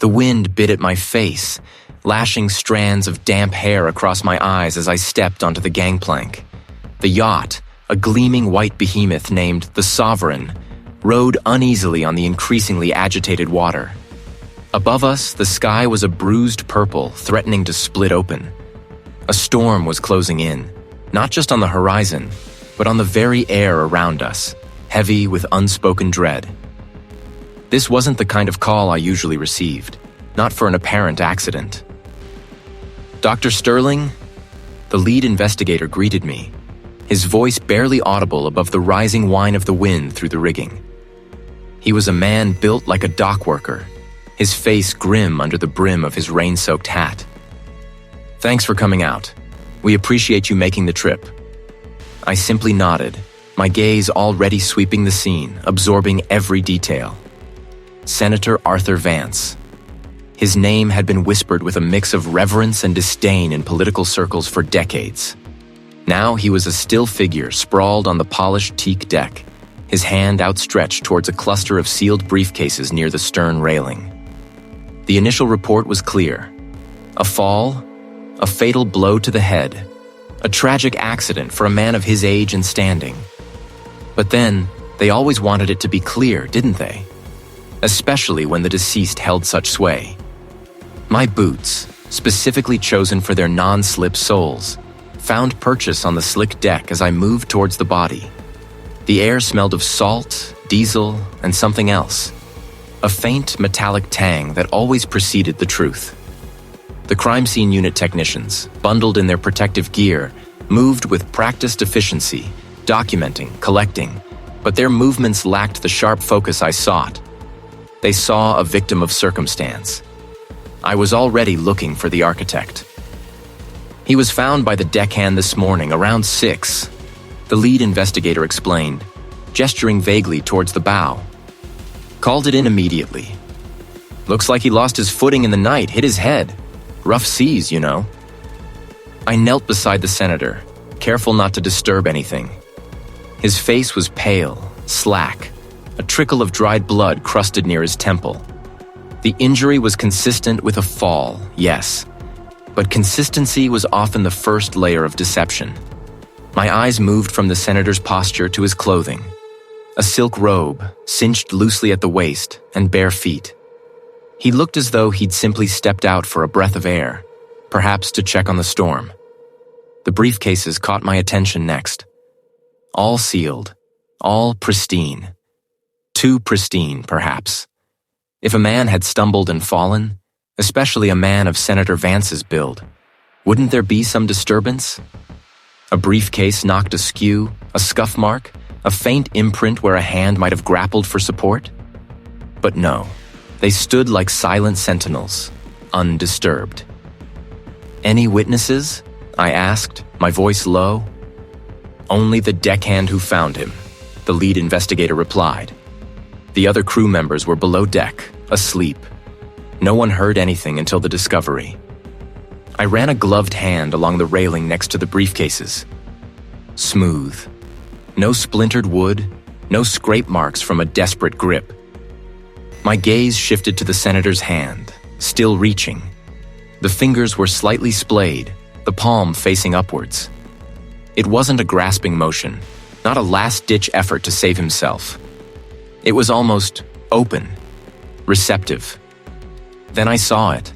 The wind bit at my face, lashing strands of damp hair across my eyes as I stepped onto the gangplank. The yacht, a gleaming white behemoth named the Sovereign, rode uneasily on the increasingly agitated water. Above us, the sky was a bruised purple, threatening to split open. A storm was closing in, not just on the horizon, but on the very air around us, heavy with unspoken dread. This wasn't the kind of call I usually received, not for an apparent accident. "Dr. Sterling?" The lead investigator greeted me, his voice barely audible above the rising whine of the wind through the rigging. He was a man built like a dock worker, his face grim under the brim of his rain-soaked hat. "Thanks for coming out. We appreciate you making the trip." I simply nodded, my gaze already sweeping the scene, absorbing every detail. Senator Arthur Vance. His name had been whispered with a mix of reverence and disdain in political circles for decades. Now he was a still figure sprawled on the polished teak deck, his hand outstretched towards a cluster of sealed briefcases near the stern railing. The initial report was clear. A fall, a fatal blow to the head, a tragic accident for a man of his age and standing. But then, they always wanted it to be clear, didn't they? Especially when the deceased held such sway. My boots, specifically chosen for their non-slip soles, found purchase on the slick deck as I moved towards the body. The air smelled of salt, diesel, and something else. A faint metallic tang that always preceded the truth. The crime scene unit technicians, bundled in their protective gear, moved with practiced efficiency, documenting, collecting, but their movements lacked the sharp focus I sought. They saw a victim of circumstance. I was already looking for the architect. "He was found by the deckhand this morning around 6, the lead investigator explained, gesturing vaguely towards the bow. "Called it in immediately. Looks like he lost his footing in the night, hit his head. Rough seas, you know." I knelt beside the senator, careful not to disturb anything. His face was pale, slack, a trickle of dried blood crusted near his temple. The injury was consistent with a fall, yes, but consistency was often the first layer of deception. My eyes moved from the senator's posture to his clothing. A silk robe, cinched loosely at the waist, and bare feet. He looked as though he'd simply stepped out for a breath of air, perhaps to check on the storm. The briefcases caught my attention next. All sealed, all pristine. Too pristine, perhaps. If a man had stumbled and fallen, especially a man of Senator Vance's build, wouldn't there be some disturbance? A briefcase knocked askew, a scuff mark, a faint imprint where a hand might have grappled for support? But no, they stood like silent sentinels, undisturbed. "Any witnesses?" I asked, my voice low. "Only the deckhand who found him," the lead investigator replied. The other crew members were below deck, asleep. No one heard anything until the discovery. I ran a gloved hand along the railing next to the briefcases. Smooth. No splintered wood, no scrape marks from a desperate grip. My gaze shifted to the senator's hand, still reaching. The fingers were slightly splayed, the palm facing upwards. It wasn't a grasping motion, not a last-ditch effort to save himself. It was almost open, receptive. Then I saw it.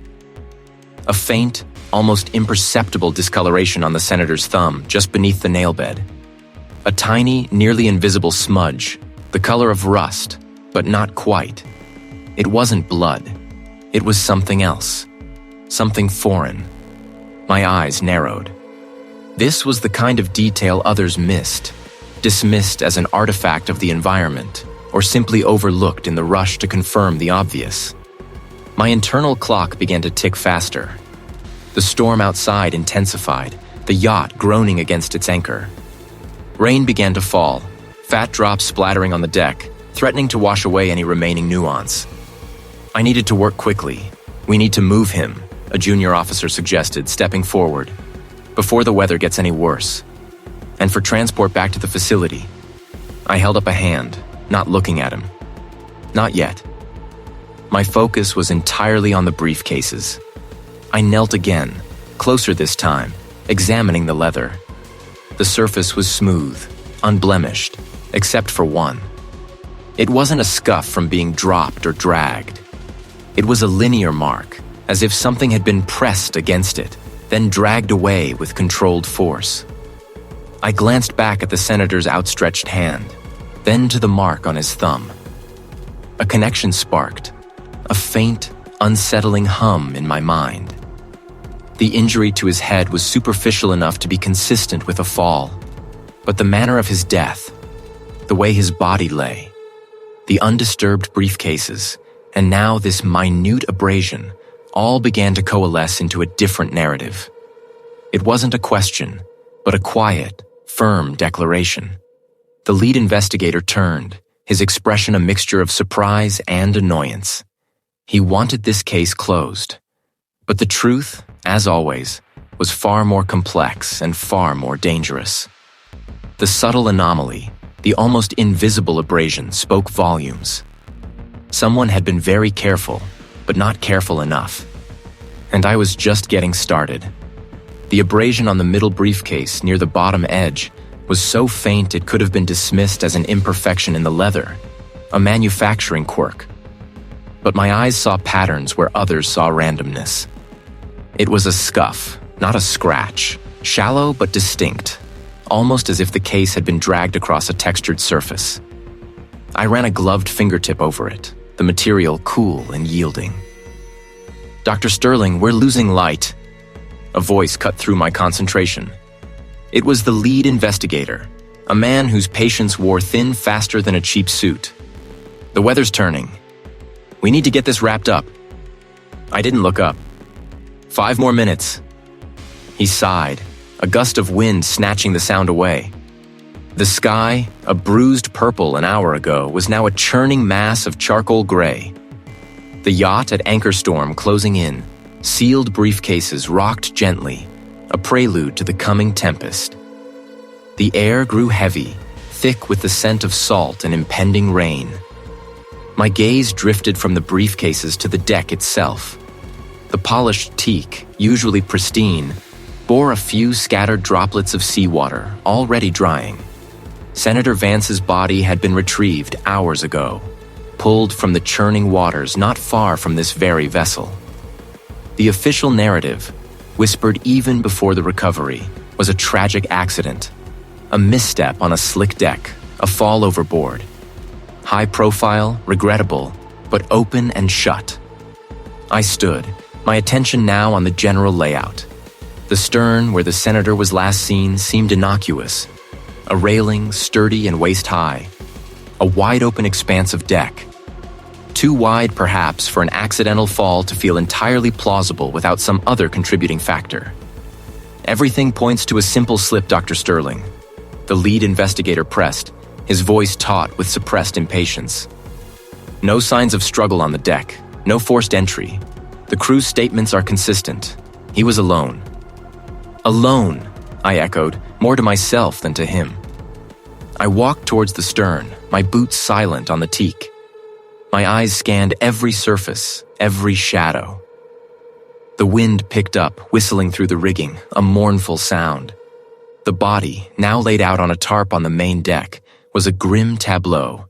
A faint, almost imperceptible discoloration on the senator's thumb, just beneath the nail bed. A tiny, nearly invisible smudge, the color of rust, but not quite. It wasn't blood. It was something else. Something foreign. My eyes narrowed. This was the kind of detail others missed, dismissed as an artifact of the environment, or simply overlooked in the rush to confirm the obvious. My internal clock began to tick faster. The storm outside intensified, the yacht groaning against its anchor. Rain began to fall, fat drops splattering on the deck, threatening to wash away any remaining nuance. I needed to work quickly. "We need to move him," a junior officer suggested, stepping forward, "before the weather gets any worse. And for transport back to the facility." I held up a hand, not looking at him. "Not yet." My focus was entirely on the briefcases. I knelt again, closer this time, examining the leather. The surface was smooth, unblemished, except for one. It wasn't a scuff from being dropped or dragged. It was a linear mark, as if something had been pressed against it, then dragged away with controlled force. I glanced back at the senator's outstretched hand, then to the mark on his thumb. A connection sparked, a faint, unsettling hum in my mind. The injury to his head was superficial enough to be consistent with a fall, but the manner of his death, the way his body lay, the undisturbed briefcases, and now this minute abrasion all began to coalesce into a different narrative. It wasn't a question, but a quiet, firm declaration. The lead investigator turned, his expression a mixture of surprise and annoyance. He wanted this case closed. But the truth, as always, was far more complex and far more dangerous. The subtle anomaly, the almost invisible abrasion, spoke volumes. Someone had been very careful, but not careful enough. And I was just getting started. The abrasion on the middle briefcase near the bottom edge was so faint it could have been dismissed as an imperfection in the leather, a manufacturing quirk. But my eyes saw patterns where others saw randomness. It was a scuff, not a scratch, shallow but distinct, almost as if the case had been dragged across a textured surface. I ran a gloved fingertip over it, the material cool and yielding. "Dr. Sterling, we're losing light." A voice cut through my concentration. It was the lead investigator, a man whose patience wore thin faster than a cheap suit. "The weather's turning. We need to get this wrapped up." I didn't look up. 5 more minutes." He sighed, a gust of wind snatching the sound away. The sky, a bruised purple an hour ago, was now a churning mass of charcoal gray. The yacht at anchor storm closing in, sealed briefcases rocked gently, a prelude to the coming tempest. The air grew heavy, thick with the scent of salt and impending rain. My gaze drifted from the briefcases to the deck itself. The polished teak, usually pristine, bore a few scattered droplets of seawater, already drying. Senator Vance's body had been retrieved hours ago, pulled from the churning waters not far from this very vessel. The official narrative, whispered even before the recovery, was a tragic accident, a misstep on a slick deck, a fall overboard. High profile, regrettable, but open and shut. I stood, my attention now on the general layout. The stern, where the senator was last seen, seemed innocuous. A railing, sturdy and waist-high. A wide-open expanse of deck. Too wide, perhaps, for an accidental fall to feel entirely plausible without some other contributing factor. "Everything points to a simple slip, Dr. Sterling." The lead investigator pressed, his voice taut with suppressed impatience. "No signs of struggle on the deck, no forced entry. The crew's statements are consistent. He was alone." "Alone," I echoed, more to myself than to him. I walked towards the stern, my boots silent on the teak. My eyes scanned every surface, every shadow. The wind picked up, whistling through the rigging, a mournful sound. The body, now laid out on a tarp on the main deck, was a grim tableau.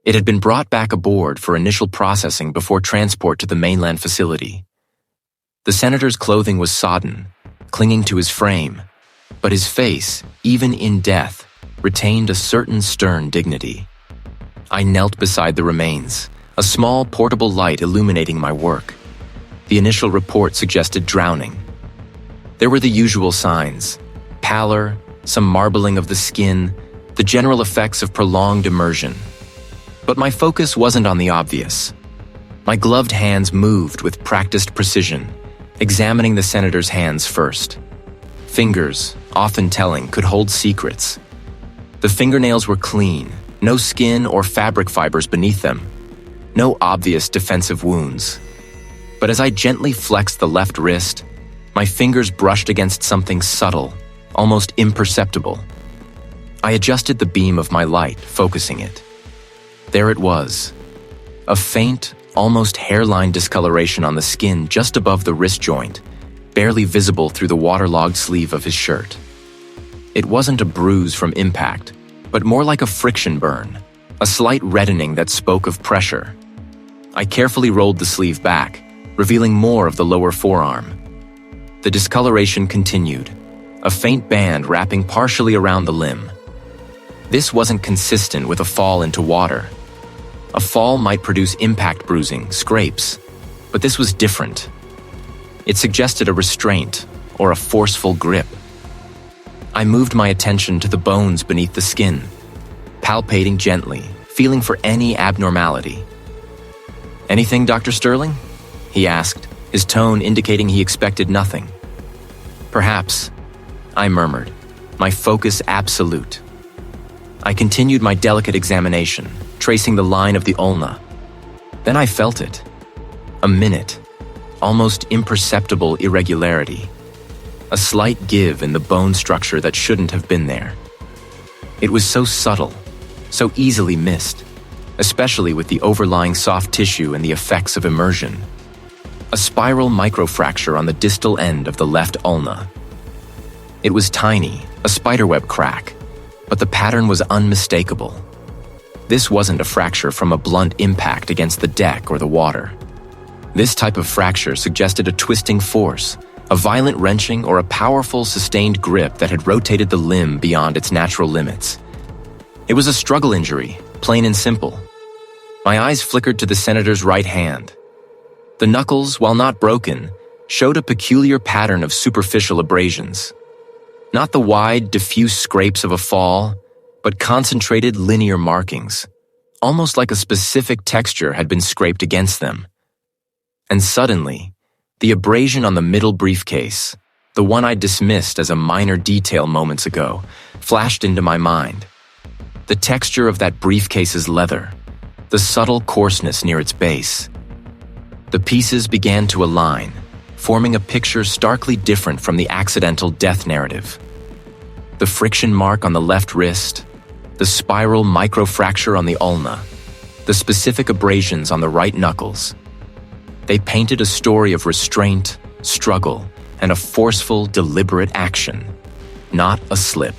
It had been brought back aboard for initial processing before transport to the mainland facility. The senator's clothing was sodden, clinging to his frame, but his face, even in death, retained a certain stern dignity. I knelt beside the remains, a small portable light illuminating my work. The initial report suggested drowning. There were the usual signs: pallor, some marbling of the skin, the general effects of prolonged immersion. But my focus wasn't on the obvious. My gloved hands moved with practiced precision, examining the senator's hands first. Fingers, often telling, could hold secrets. The fingernails were clean, no skin or fabric fibers beneath them, no obvious defensive wounds. But as I gently flexed the left wrist, my fingers brushed against something subtle, almost imperceptible. I adjusted the beam of my light, focusing it. There it was, a faint, almost hairline discoloration on the skin just above the wrist joint, barely visible through the waterlogged sleeve of his shirt. It wasn't a bruise from impact, but more like a friction burn, a slight reddening that spoke of pressure. I carefully rolled the sleeve back, revealing more of the lower forearm. The discoloration continued, a faint band wrapping partially around the limb. This wasn't consistent with a fall into water. A fall might produce impact bruising, scrapes, but this was different. It suggested a restraint or a forceful grip. I moved my attention to the bones beneath the skin, palpating gently, feeling for any abnormality. "Anything, Dr. Sterling?" he asked, his tone indicating he expected nothing. "Perhaps," I murmured, my focus absolute. I continued my delicate examination, tracing the line of the ulna. Then I felt it. A minute, almost imperceptible irregularity. A slight give in the bone structure that shouldn't have been there. It was so subtle, so easily missed, especially with the overlying soft tissue and the effects of immersion. A spiral microfracture on the distal end of the left ulna. It was tiny, a spiderweb crack, but the pattern was unmistakable. This wasn't a fracture from a blunt impact against the deck or the water. This type of fracture suggested a twisting force, a violent wrenching, or a powerful, sustained grip that had rotated the limb beyond its natural limits. It was a struggle injury, plain and simple. My eyes flickered to the senator's right hand. The knuckles, while not broken, showed a peculiar pattern of superficial abrasions. Not the wide, diffuse scrapes of a fall, but concentrated linear markings, almost like a specific texture had been scraped against them. And suddenly, the abrasion on the middle briefcase, the one I dismissed as a minor detail moments ago, flashed into my mind. The texture of that briefcase's leather, the subtle coarseness near its base. The pieces began to align, forming a picture starkly different from the accidental death narrative. The friction mark on the left wrist, the spiral microfracture on the ulna, the specific abrasions on the right knuckles. They painted a story of restraint, struggle, and a forceful, deliberate action. Not a slip.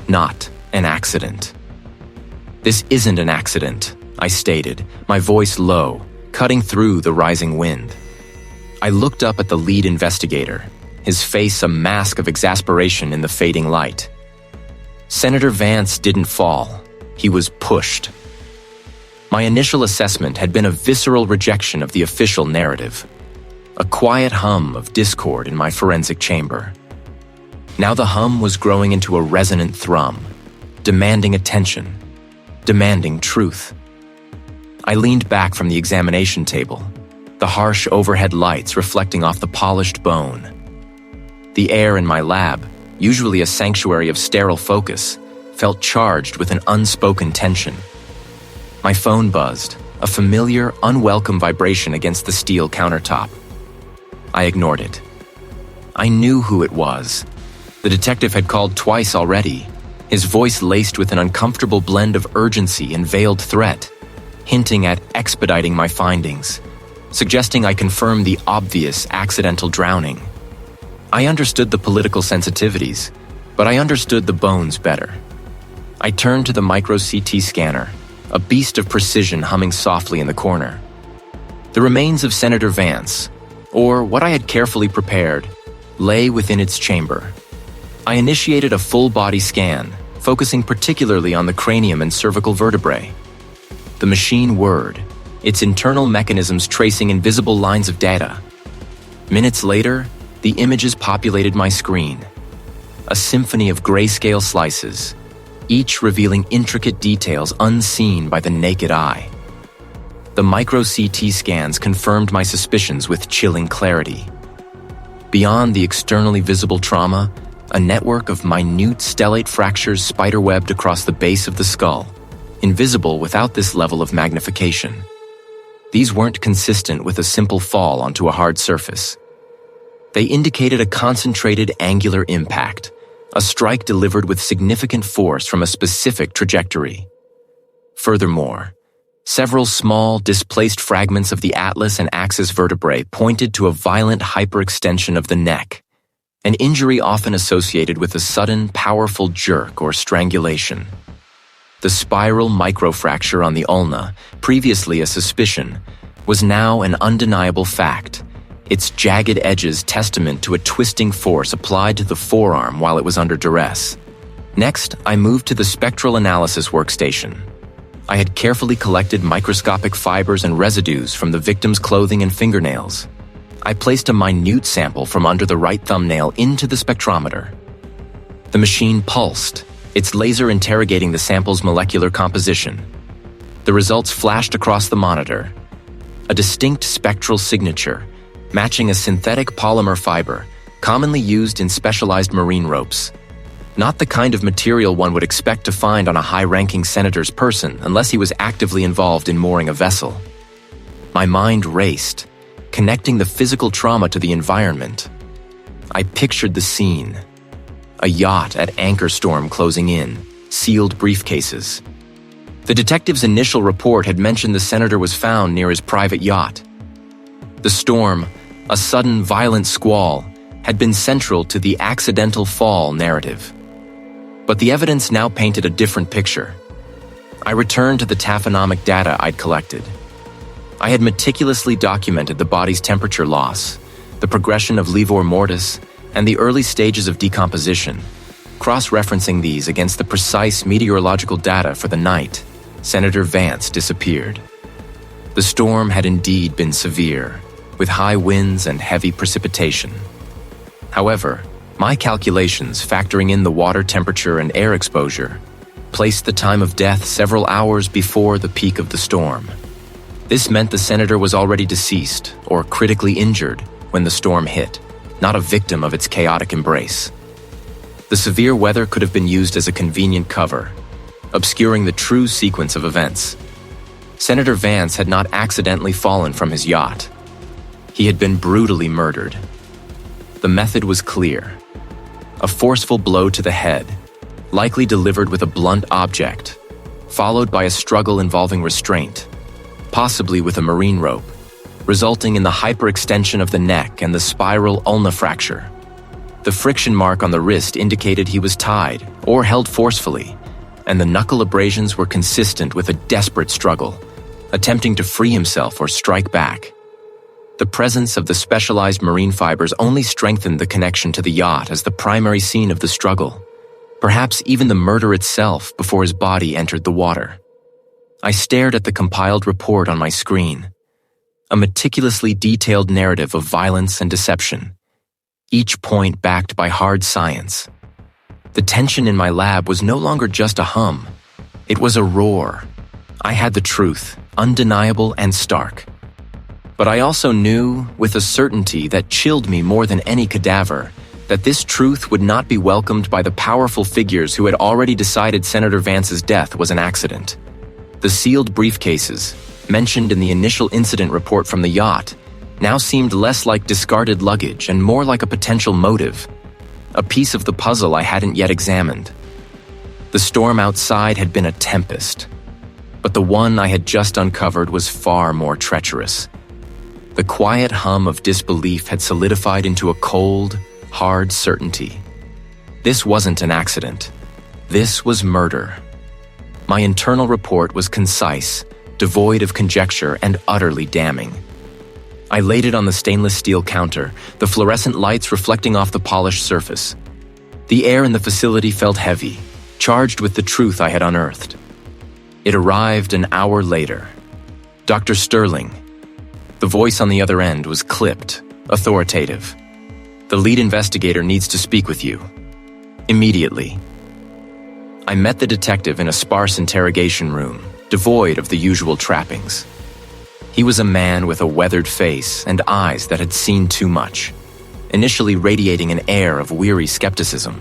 Not an accident. "This isn't an accident," I stated, my voice low, cutting through the rising wind. I looked up at the lead investigator, his face a mask of exasperation in the fading light. Senator Vance didn't fall. He was pushed. My initial assessment had been a visceral rejection of the official narrative, a quiet hum of discord in my forensic chamber. Now the hum was growing into a resonant thrum, demanding attention, demanding truth. I leaned back from the examination table, the harsh overhead lights reflecting off the polished bone. The air in my lab, usually a sanctuary of sterile focus, felt charged with an unspoken tension. My phone buzzed, a familiar, unwelcome vibration against the steel countertop. I ignored it. I knew who it was. The detective had called twice already, his voice laced with an uncomfortable blend of urgency and veiled threat, hinting at expediting my findings, suggesting I confirm the obvious accidental drowning. I understood the political sensitivities, but I understood the bones better. I turned to the micro-CT scanner, a beast of precision humming softly in the corner. The remains of Senator Vance, or what I had carefully prepared, lay within its chamber. I initiated a full-body scan, focusing particularly on the cranium and cervical vertebrae. The machine whirred, its internal mechanisms tracing invisible lines of data. Minutes later, the images populated my screen. A symphony of grayscale slices, each revealing intricate details unseen by the naked eye. The micro-CT scans confirmed my suspicions with chilling clarity. Beyond the externally visible trauma, a network of minute stellate fractures spiderwebbed across the base of the skull, invisible without this level of magnification. These weren't consistent with a simple fall onto a hard surface. They indicated a concentrated angular impact, a strike delivered with significant force from a specific trajectory. Furthermore, Several small, displaced fragments of the atlas and axis vertebrae pointed to a violent hyperextension of the neck, an injury often associated with a sudden, powerful jerk or strangulation. The spiral microfracture on the ulna, previously a suspicion, was now an undeniable fact, its jagged edges testament to a twisting force applied to the forearm while it was under duress. Next, I moved to the spectral analysis workstation. I had carefully collected microscopic fibers and residues from the victim's clothing and fingernails. I placed a minute sample from under the right thumbnail into the spectrometer. The machine pulsed, its laser interrogating the sample's molecular composition. The results flashed across the monitor. A distinct spectral signature, matching a synthetic polymer fiber, commonly used in specialized marine ropes. Not the kind of material one would expect to find on a high-ranking senator's person unless he was actively involved in mooring a vessel. My mind raced, connecting the physical trauma to the environment. I pictured the scene. A yacht at anchor storm closing in, sealed briefcases. The detective's initial report had mentioned the senator was found near his private yacht. The storm, a sudden violent squall, had been central to the accidental fall narrative. But the evidence now painted a different picture. I returned to the taphonomic data I'd collected. I had meticulously documented the body's temperature loss, the progression of livor mortis, and the early stages of decomposition, cross-referencing these against the precise meteorological data for the night Senator Vance disappeared. The storm had indeed been severe, with high winds and heavy precipitation. However, my calculations factoring in the water temperature and air exposure placed the time of death several hours before the peak of the storm. This meant the senator was already deceased or critically injured when the storm hit, not a victim of its chaotic embrace. The severe weather could have been used as a convenient cover, obscuring the true sequence of events. Senator Vance had not accidentally fallen from his yacht. He had been brutally murdered. The method was clear. A forceful blow to the head, likely delivered with a blunt object, followed by a struggle involving restraint, possibly with a marine rope, resulting in the hyperextension of the neck and the spiral ulna fracture. The friction mark on the wrist indicated he was tied or held forcefully, and the knuckle abrasions were consistent with a desperate struggle, attempting to free himself or strike back. The presence of the specialized marine fibers only strengthened the connection to the yacht as the primary scene of the struggle, perhaps even the murder itself before his body entered the water. I stared at the compiled report on my screen, a meticulously detailed narrative of violence and deception, each point backed by hard science. The tension in my lab was no longer just a hum, it was a roar. I had the truth, undeniable and stark. But I also knew, with a certainty that chilled me more than any cadaver, that this truth would not be welcomed by the powerful figures who had already decided Senator Vance's death was an accident. The sealed briefcases, mentioned in the initial incident report from the yacht, now seemed less like discarded luggage and more like a potential motive, a piece of the puzzle I hadn't yet examined. The storm outside had been a tempest, but the one I had just uncovered was far more treacherous. The quiet hum of disbelief had solidified into a cold, hard certainty. This wasn't an accident. This was murder. My internal report was concise, devoid of conjecture, and utterly damning. I laid it on the stainless steel counter, the fluorescent lights reflecting off the polished surface. The air in the facility felt heavy, charged with the truth I had unearthed. It arrived an hour later. Dr. Sterling. The voice on the other end was clipped, authoritative. The lead investigator needs to speak with you. Immediately. I met the detective in a sparse interrogation room, devoid of the usual trappings. He was a man with a weathered face and eyes that had seen too much, initially radiating an air of weary skepticism.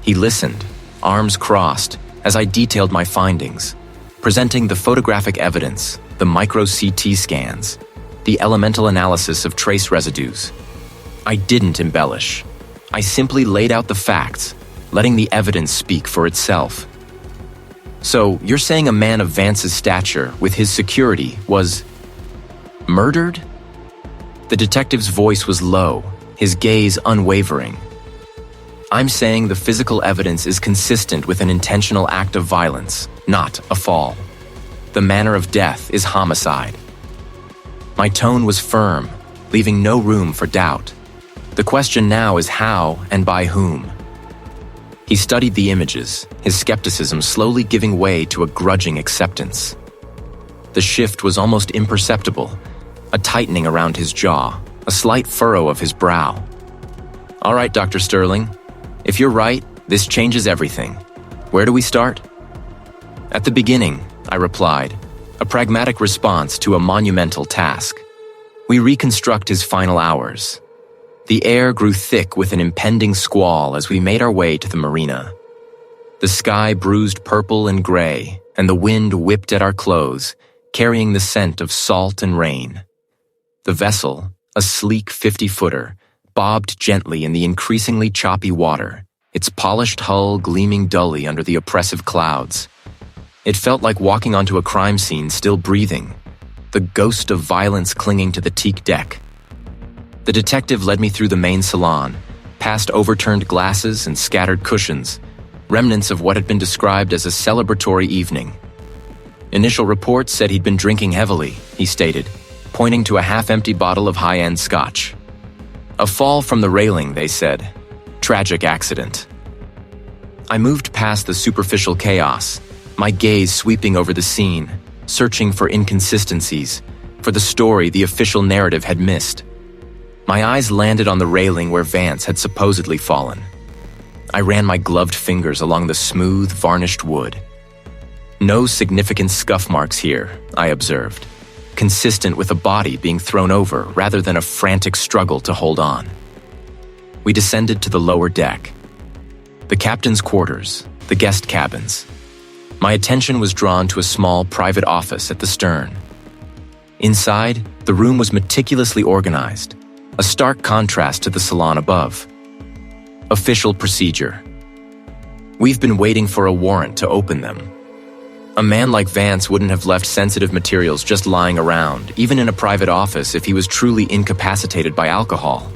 He listened, arms crossed, as I detailed my findings, presenting the photographic evidence, the micro-CT scans, the elemental analysis of trace residues. I didn't embellish. I simply laid out the facts, letting the evidence speak for itself. So, you're saying a man of Vance's stature, with his security, was murdered? The detective's voice was low, his gaze unwavering. I'm saying the physical evidence is consistent with an intentional act of violence, not a fall. The manner of death is homicide. My tone was firm, leaving no room for doubt. The question now is how and by whom. He studied the images, his skepticism slowly giving way to a grudging acceptance. The shift was almost imperceptible, a tightening around his jaw, a slight furrow of his brow. All right, Dr. Sterling, if you're right, this changes everything. Where do we start? At the beginning, I replied, a pragmatic response to a monumental task. We reconstruct his final hours. The air grew thick with an impending squall as we made our way to the marina. The sky bruised purple and gray, and the wind whipped at our clothes, carrying the scent of salt and rain. The vessel, a sleek 50-footer, bobbed gently in the increasingly choppy water, its polished hull gleaming dully under the oppressive clouds. It felt like walking onto a crime scene still breathing, the ghost of violence clinging to the teak deck. The detective led me through the main salon, past overturned glasses and scattered cushions, remnants of what had been described as a celebratory evening. Initial reports said he'd been drinking heavily, he stated, pointing to a half-empty bottle of high-end scotch. A fall from the railing, they said. Tragic accident. I moved past the superficial chaos, my gaze sweeping over the scene, searching for inconsistencies, for the story the official narrative had missed. My eyes landed on the railing where Vance had supposedly fallen. I ran my gloved fingers along the smooth, varnished wood. No significant scuff marks here, I observed, consistent with a body being thrown over rather than a frantic struggle to hold on. We descended to the lower deck. The captain's quarters, the guest cabins. My attention was drawn to a small private office at the stern. Inside, the room was meticulously organized, a stark contrast to the salon above. Official procedure. We've been waiting for a warrant to open them. A man like Vance wouldn't have left sensitive materials just lying around, even in a private office, if he was truly incapacitated by alcohol.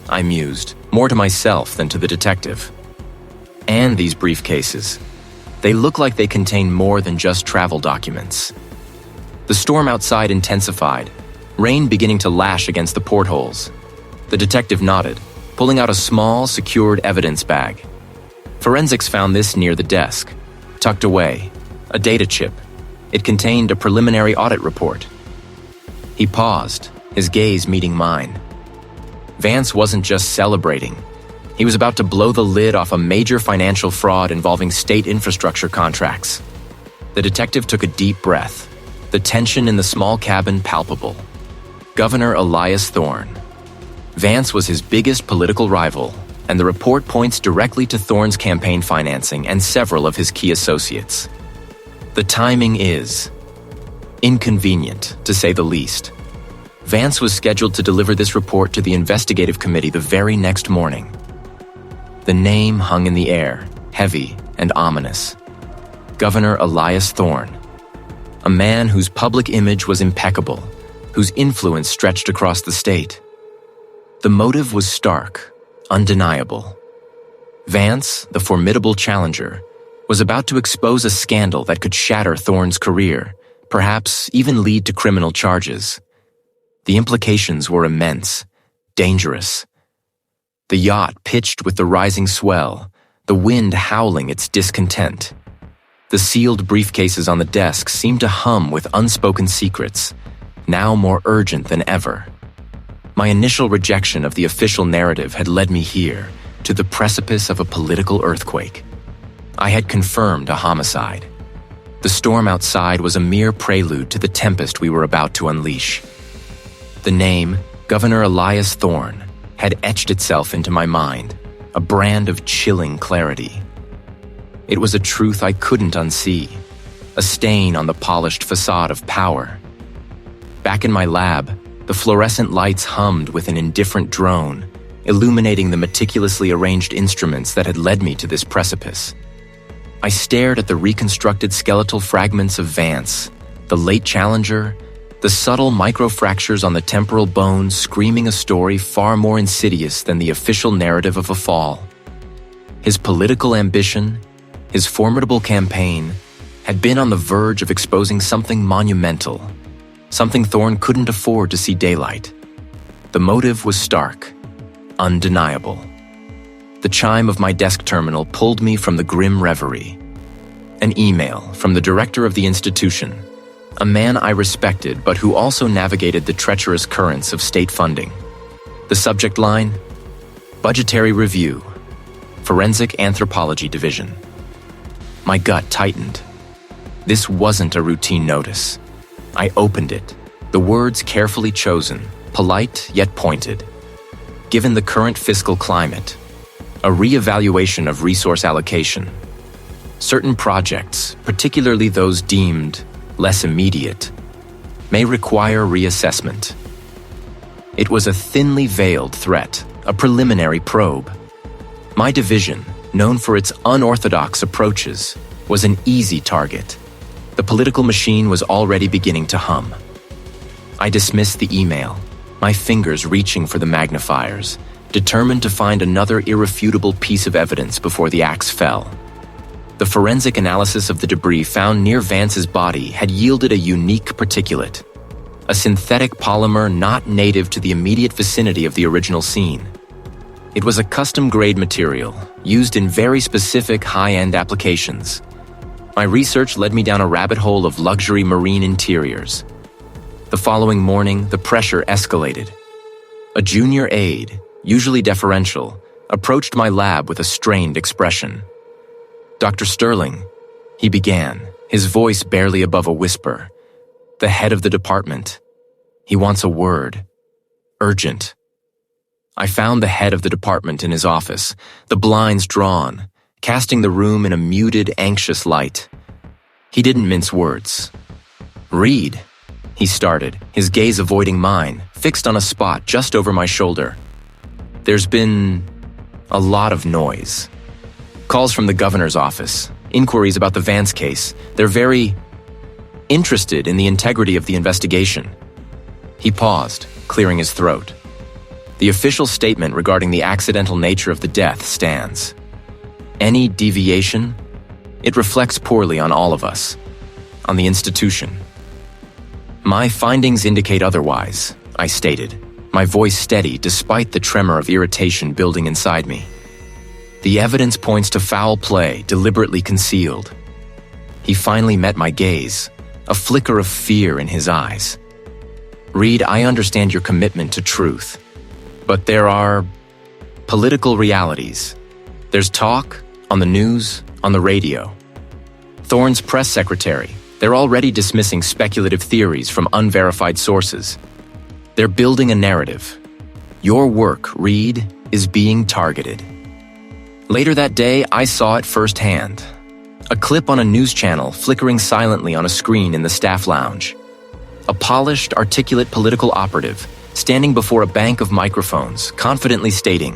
I mused, more to myself than to the detective. And these briefcases. They look like they contain more than just travel documents. The storm outside intensified, rain beginning to lash against the portholes. The detective nodded, pulling out a small, secured evidence bag. Forensics found this near the desk, tucked away, a data chip. It contained a preliminary audit report. He paused, his gaze meeting mine. Vance wasn't just celebrating. He was about to blow the lid off a major financial fraud involving state infrastructure contracts. The detective took a deep breath, the tension in the small cabin palpable. Governor Elias Thorne. Vance was his biggest political rival, and the report points directly to Thorne's campaign financing and several of his key associates. The timing is inconvenient, to say the least. Vance was scheduled to deliver this report to the investigative committee the very next morning. The name hung in the air, heavy and ominous. Governor Elias Thorne. A man whose public image was impeccable, whose influence stretched across the state. The motive was stark, undeniable. Vance, the formidable challenger, was about to expose a scandal that could shatter Thorne's career, perhaps even lead to criminal charges. The implications were immense, dangerous. The yacht pitched with the rising swell, the wind howling its discontent. The sealed briefcases on the desk seemed to hum with unspoken secrets, now more urgent than ever. My initial rejection of the official narrative had led me here, to the precipice of a political earthquake. I had confirmed a homicide. The storm outside was a mere prelude to the tempest we were about to unleash. The name, Governor Elias Thorne, had etched itself into my mind, a brand of chilling clarity. It was a truth I couldn't unsee, a stain on the polished facade of power. Back in my lab, the fluorescent lights hummed with an indifferent drone, illuminating the meticulously arranged instruments that had led me to this precipice. I stared at the reconstructed skeletal fragments of Vance, the late Challenger, the subtle microfractures on the temporal bone screaming a story far more insidious than the official narrative of a fall. His political ambition, his formidable campaign, had been on the verge of exposing something monumental, something Thorne couldn't afford to see daylight. The motive was stark, undeniable. The chime of my desk terminal pulled me from the grim reverie. An email from the director of the institution, a man I respected but who also navigated the treacherous currents of state funding. The subject line: Budgetary Review, Forensic Anthropology Division. My gut tightened. This wasn't a routine notice. I opened it, the words carefully chosen, polite yet pointed. Given the current fiscal climate, a reevaluation of resource allocation. Certain projects, particularly those deemed less immediate, may require reassessment. It was a thinly veiled threat, a preliminary probe. My division, known for its unorthodox approaches, was an easy target. The political machine was already beginning to hum. I dismissed the email, my fingers reaching for the magnifiers, determined to find another irrefutable piece of evidence before the axe fell. The forensic analysis of the debris found near Vance's body had yielded a unique particulate, a synthetic polymer not native to the immediate vicinity of the original scene. It was a custom-grade material, used in very specific high-end applications. My research led me down a rabbit hole of luxury marine interiors. The following morning, the pressure escalated. A junior aide, usually deferential, approached my lab with a strained expression. "Dr. Sterling," he began, his voice barely above a whisper. "The head of the department. He wants a word. Urgent." I found the head of the department in his office, the blinds drawn, casting the room in a muted, anxious light. He didn't mince words. "Read," he started, his gaze avoiding mine, fixed on a spot just over my shoulder. "There's been a lot of noise. Calls from the governor's office, inquiries about the Vance case. They're very interested in the integrity of the investigation." He paused, clearing his throat. "The official statement regarding the accidental nature of the death stands. Any deviation? It reflects poorly on all of us, on the institution." "My findings indicate otherwise," I stated, my voice steady despite the tremor of irritation building inside me. "The evidence points to foul play deliberately concealed." He finally met my gaze, a flicker of fear in his eyes. "Reed, I understand your commitment to truth, but there are political realities. There's talk, on the news, on the radio. Thorne's press secretary, they're already dismissing speculative theories from unverified sources. They're building a narrative. Your work, Reed, is being targeted." Later that day, I saw it firsthand. A clip on a news channel flickering silently on a screen in the staff lounge. A polished, articulate political operative standing before a bank of microphones, confidently stating,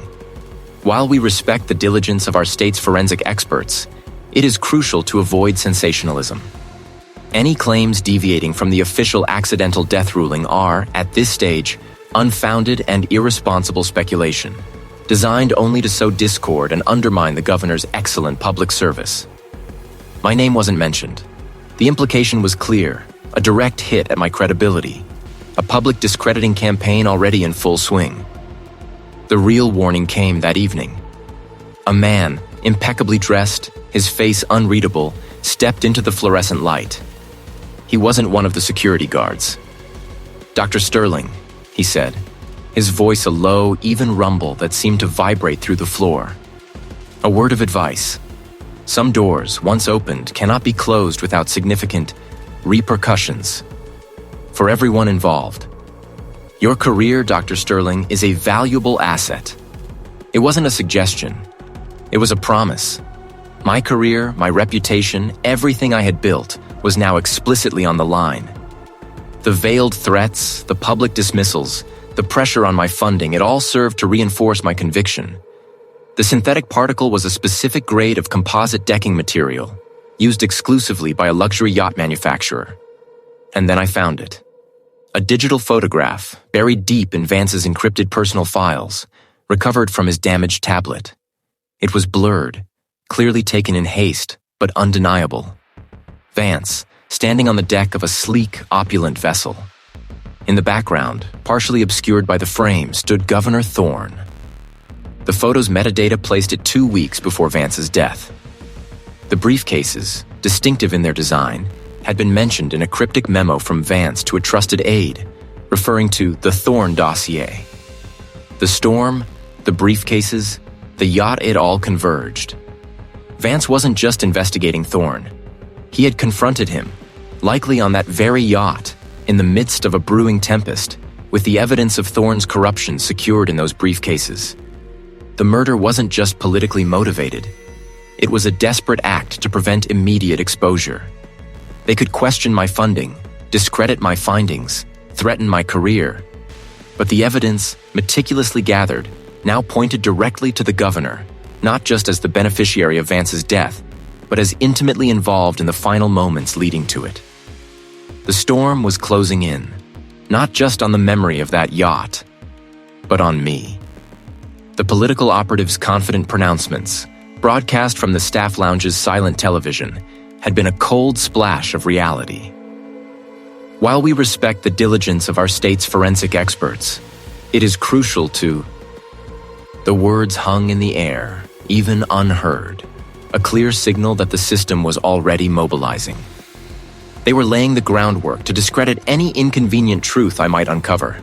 "While we respect the diligence of our state's forensic experts, it is crucial to avoid sensationalism. Any claims deviating from the official accidental death ruling are, at this stage, unfounded and irresponsible speculation, designed only to sow discord and undermine the governor's excellent public service." My name wasn't mentioned. The implication was clear, a direct hit at my credibility, a public discrediting campaign already in full swing. The real warning came that evening. A man, impeccably dressed, his face unreadable, stepped into the fluorescent light. He wasn't one of the security guards. "Dr. Sterling," he said, his voice a low, even rumble that seemed to vibrate through the floor. "A word of advice. Some doors, once opened, cannot be closed without significant repercussions for everyone involved. Your career, Dr. Sterling, is a valuable asset." It wasn't a suggestion. It was a promise. My career, my reputation, everything I had built was now explicitly on the line. The veiled threats, the public dismissals, the pressure on my funding, it all served to reinforce my conviction. The synthetic particle was a specific grade of composite decking material, used exclusively by a luxury yacht manufacturer. And then I found it. A digital photograph, buried deep in Vance's encrypted personal files, recovered from his damaged tablet. It was blurred, clearly taken in haste, but undeniable. Vance, standing on the deck of a sleek, opulent vessel. In the background, partially obscured by the frame, stood Governor Thorne. The photo's metadata placed it 2 weeks before Vance's death. The briefcases, distinctive in their design, had been mentioned in a cryptic memo from Vance to a trusted aide, referring to the Thorne dossier. The storm, the briefcases, the yacht, it all converged. Vance wasn't just investigating Thorne. He had confronted him, likely on that very yacht, in the midst of a brewing tempest, with the evidence of Thorne's corruption secured in those briefcases. The murder wasn't just politically motivated. It was a desperate act to prevent immediate exposure. They could question my funding, discredit my findings, threaten my career. But the evidence, meticulously gathered, now pointed directly to the governor, not just as the beneficiary of Vance's death, but as intimately involved in the final moments leading to it. The storm was closing in, not just on the memory of that yacht, but on me. The political operative's confident pronouncements, broadcast from the staff lounge's silent television, had been a cold splash of reality. While we respect the diligence of our state's forensic experts, it is crucial to... The words hung in the air, even unheard, a clear signal that the system was already mobilizing. They were laying the groundwork to discredit any inconvenient truth I might uncover.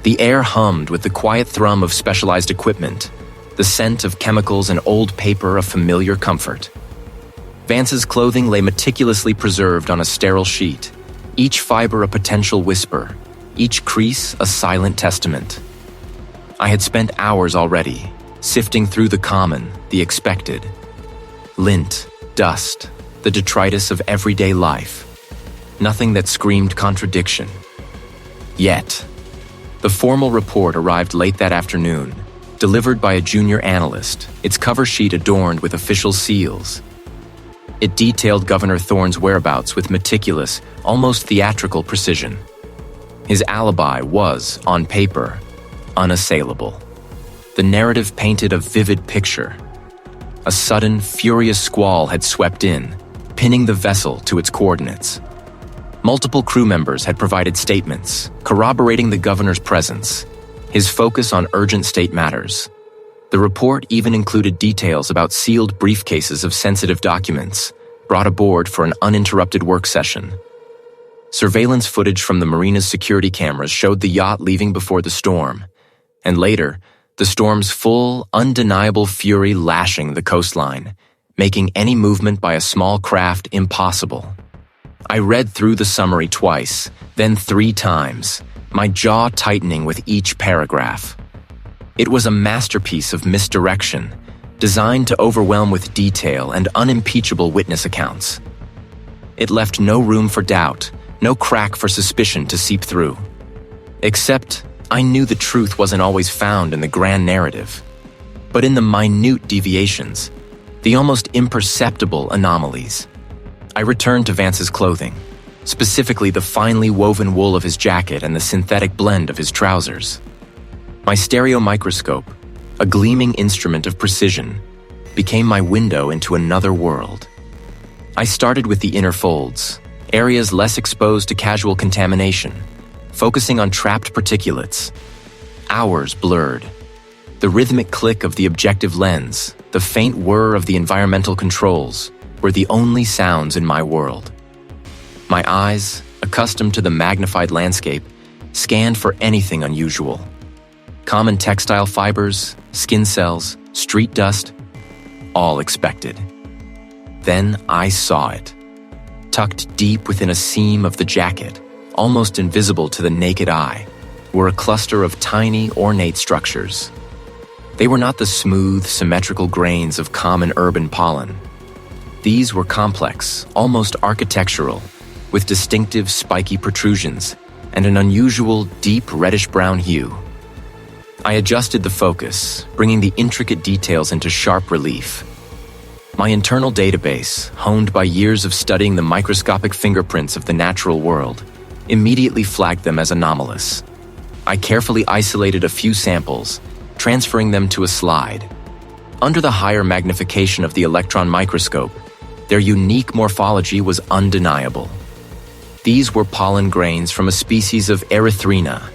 The air hummed with the quiet thrum of specialized equipment, the scent of chemicals and old paper of familiar comfort. Vance's clothing lay meticulously preserved on a sterile sheet, each fiber a potential whisper, each crease a silent testament. I had spent hours already, sifting through the common, the expected. Lint, dust, the detritus of everyday life. Nothing that screamed contradiction. Yet, the formal report arrived late that afternoon, delivered by a junior analyst, its cover sheet adorned with official seals. It detailed Governor Thorne's whereabouts with meticulous, almost theatrical precision. His alibi was, on paper, unassailable. The narrative painted a vivid picture. A sudden, furious squall had swept in, pinning the vessel to its coordinates. Multiple crew members had provided statements, corroborating the governor's presence, his focus on urgent state matters. The report even included details about sealed briefcases of sensitive documents, brought aboard for an uninterrupted work session. Surveillance footage from the marina's security cameras showed the yacht leaving before the storm, and later, the storm's full, undeniable fury lashing the coastline, making any movement by a small craft impossible. I read through the summary twice, then 3 times, my jaw tightening with each paragraph. It was a masterpiece of misdirection, designed to overwhelm with detail and unimpeachable witness accounts. It left no room for doubt, no crack for suspicion to seep through. Except, I knew the truth wasn't always found in the grand narrative, but in the minute deviations, the almost imperceptible anomalies. I returned to Vance's clothing, specifically the finely woven wool of his jacket and the synthetic blend of his trousers. My stereo microscope, a gleaming instrument of precision, became my window into another world. I started with the inner folds, areas less exposed to casual contamination, focusing on trapped particulates. Hours blurred. The rhythmic click of the objective lens, the faint whir of the environmental controls, were the only sounds in my world. My eyes, accustomed to the magnified landscape, scanned for anything unusual. Common textile fibers, skin cells, street dust, all expected. Then I saw it. Tucked deep within a seam of the jacket, almost invisible to the naked eye, were a cluster of tiny, ornate structures. They were not the smooth, symmetrical grains of common urban pollen. These were complex, almost architectural, with distinctive spiky protrusions and an unusual, deep reddish-brown hue. I adjusted the focus, bringing the intricate details into sharp relief. My internal database, honed by years of studying the microscopic fingerprints of the natural world, immediately flagged them as anomalous. I carefully isolated a few samples, transferring them to a slide. Under the higher magnification of the electron microscope, their unique morphology was undeniable. These were pollen grains from a species of Erythrina,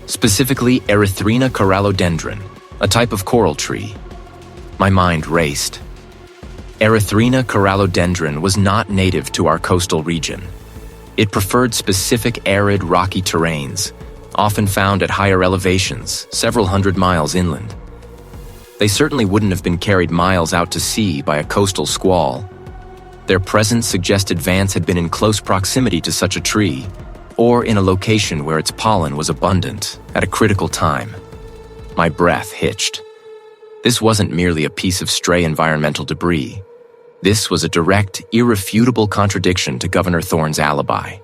specifically Erythrina corallodendron, a type of coral tree. My mind raced. Erythrina corallodendron was not native to our coastal region. It preferred specific arid, rocky terrains, often found at higher elevations, several hundred miles inland. They certainly wouldn't have been carried miles out to sea by a coastal squall. Their presence suggested Vance had been in close proximity to such a tree, or in a location where its pollen was abundant at a critical time. My breath hitched. This wasn't merely a piece of stray environmental debris. This was a direct, irrefutable contradiction to Governor Thorne's alibi.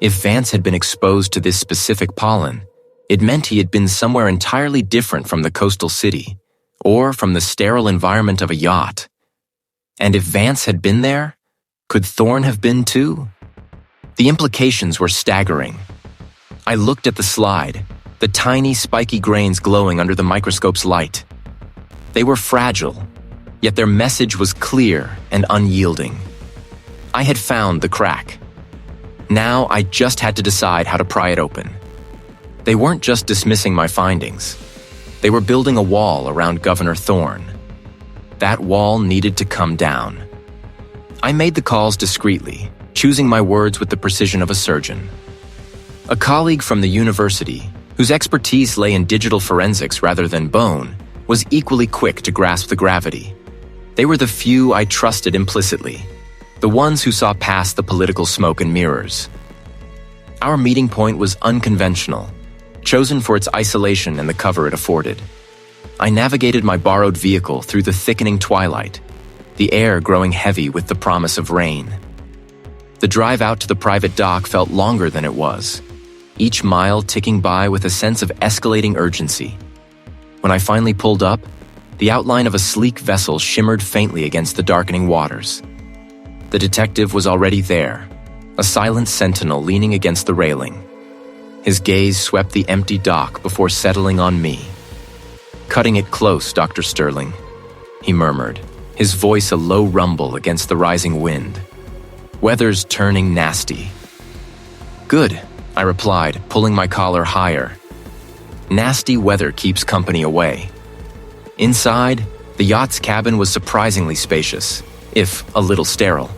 If Vance had been exposed to this specific pollen, it meant he had been somewhere entirely different from the coastal city, or from the sterile environment of a yacht. And if Vance had been there, could Thorne have been too? The implications were staggering. I looked at the slide, the tiny spiky grains glowing under the microscope's light. They were fragile, yet their message was clear and unyielding. I had found the crack. Now I just had to decide how to pry it open. They weren't just dismissing my findings. They were building a wall around Governor Thorne. That wall needed to come down. I made the calls discreetly, choosing my words with the precision of a surgeon. A colleague from the university, whose expertise lay in digital forensics rather than bone, was equally quick to grasp the gravity. They were the few I trusted implicitly, the ones who saw past the political smoke and mirrors. Our meeting point was unconventional, chosen for its isolation and the cover it afforded. I navigated my borrowed vehicle through the thickening twilight, the air growing heavy with the promise of rain. The drive out to the private dock felt longer than it was, each mile ticking by with a sense of escalating urgency. When I finally pulled up, the outline of a sleek vessel shimmered faintly against the darkening waters. The detective was already there, a silent sentinel leaning against the railing. His gaze swept the empty dock before settling on me. "Cutting it close, Dr. Sterling," he murmured, his voice a low rumble against the rising wind. "Weather's turning nasty." "Good," I replied, pulling my collar higher. Nasty weather keeps company away. Inside, the yacht's cabin was surprisingly spacious, if a little sterile.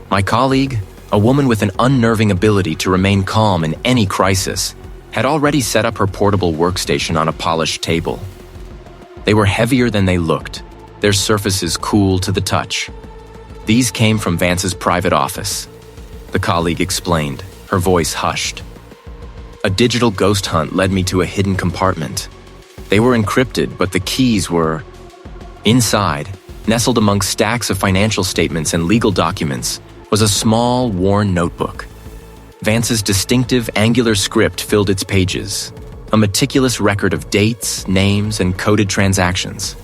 My colleague, a woman with an unnerving ability to remain calm in any crisis, had already set up her portable workstation on a polished table. They were heavier than they looked, their surfaces cool to the touch. These came from Vance's private office, the colleague explained, her voice hushed. A digital ghost hunt led me to a hidden compartment. They were encrypted, but the keys were... Inside, nestled among stacks of financial statements and legal documents, was a small, worn notebook. Vance's distinctive angular script filled its pages, a meticulous record of dates, names, and coded transactions.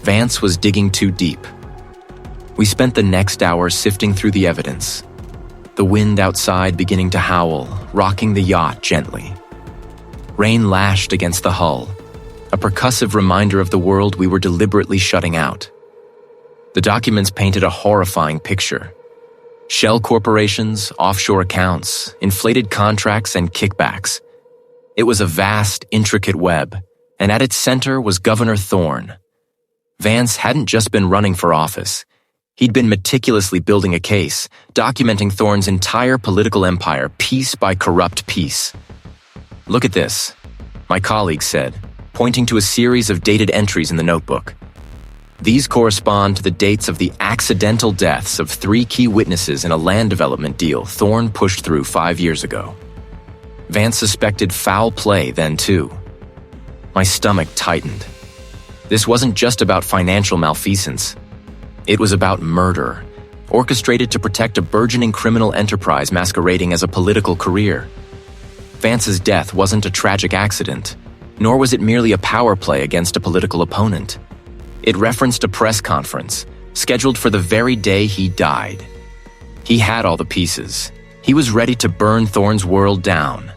Vance was digging too deep. We spent the next hour sifting through the evidence, the wind outside beginning to howl, rocking the yacht gently. Rain lashed against the hull, a percussive reminder of the world we were deliberately shutting out. The documents painted a horrifying picture. Shell corporations, offshore accounts, inflated contracts, and kickbacks. It was a vast, intricate web, and at its center was Governor Thorne. Vance hadn't just been running for office. He'd been meticulously building a case, documenting Thorne's entire political empire piece by corrupt piece. "Look at this," my colleague said, pointing to a series of dated entries in the notebook. These correspond to the dates of the accidental deaths of 3 key witnesses in a land development deal Thorne pushed through 5 years ago. Vance suspected foul play then too. My stomach tightened. This wasn't just about financial malfeasance. It was about murder, orchestrated to protect a burgeoning criminal enterprise masquerading as a political career. Vance's death wasn't a tragic accident. Nor was it merely a power play against a political opponent. It referenced a press conference, scheduled for the very day he died. He had all the pieces. He was ready to burn Thorne's world down.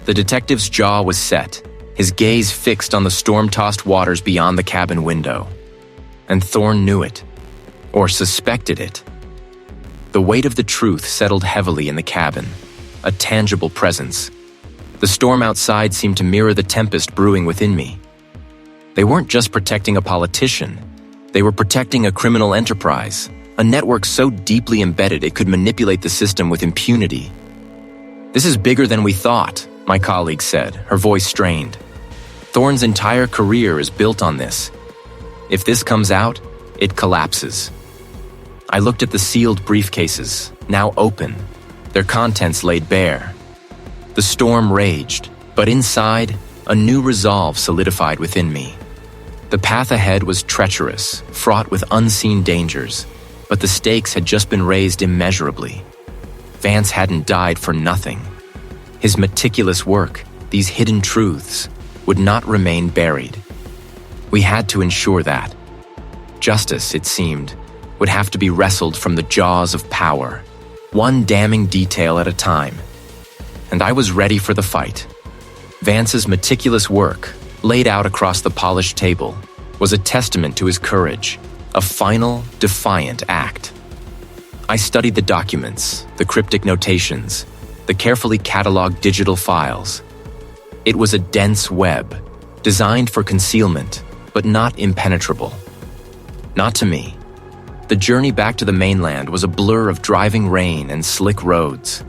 The detective's jaw was set, his gaze fixed on the storm-tossed waters beyond the cabin window. And Thorne knew it, or suspected it. The weight of the truth settled heavily in the cabin, a tangible presence. The storm outside seemed to mirror the tempest brewing within me. They weren't just protecting a politician. They were protecting a criminal enterprise, a network so deeply embedded it could manipulate the system with impunity. "This is bigger than we thought," my colleague said, her voice strained. "Thorne's entire career is built on this. If this comes out, it collapses." I looked at the sealed briefcases, now open, their contents laid bare. The storm raged, but inside, a new resolve solidified within me. The path ahead was treacherous, fraught with unseen dangers, but the stakes had just been raised immeasurably. Vance hadn't died for nothing. His meticulous work, these hidden truths, would not remain buried. We had to ensure that. Justice, it seemed, would have to be wrestled from the jaws of power, one damning detail at a time. And I was ready for the fight. Vance's meticulous work, laid out across the polished table, was a testament to his courage, a final, defiant act. I studied the documents, the cryptic notations, the carefully cataloged digital files. It was a dense web, designed for concealment, but not impenetrable. Not to me. The journey back to the mainland was a blur of driving rain and slick roads.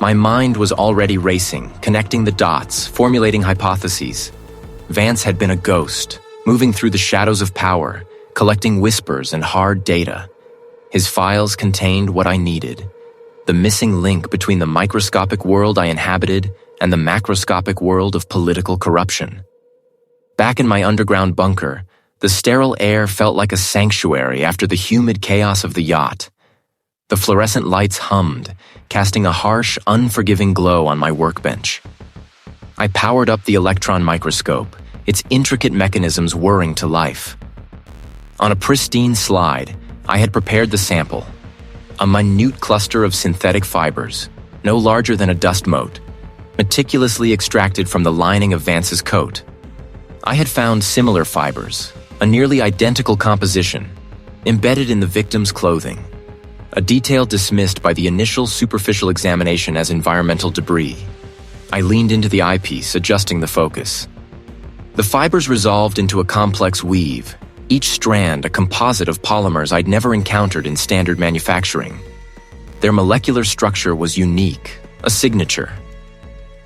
My mind was already racing, connecting the dots, formulating hypotheses. Vance had been a ghost, moving through the shadows of power, collecting whispers and hard data. His files contained what I needed, the missing link between the microscopic world I inhabited and the macroscopic world of political corruption. Back in my underground bunker, the sterile air felt like a sanctuary after the humid chaos of the yacht. The fluorescent lights hummed, casting a harsh, unforgiving glow on my workbench. I powered up the electron microscope, its intricate mechanisms whirring to life. On a pristine slide, I had prepared the sample, a minute cluster of synthetic fibers, no larger than a dust mote, meticulously extracted from the lining of Vance's coat. I had found similar fibers, a nearly identical composition, embedded in the victim's clothing, a detail dismissed by the initial superficial examination as environmental debris. I leaned into the eyepiece, adjusting the focus. The fibers resolved into a complex weave, each strand a composite of polymers I'd never encountered in standard manufacturing. Their molecular structure was unique, a signature.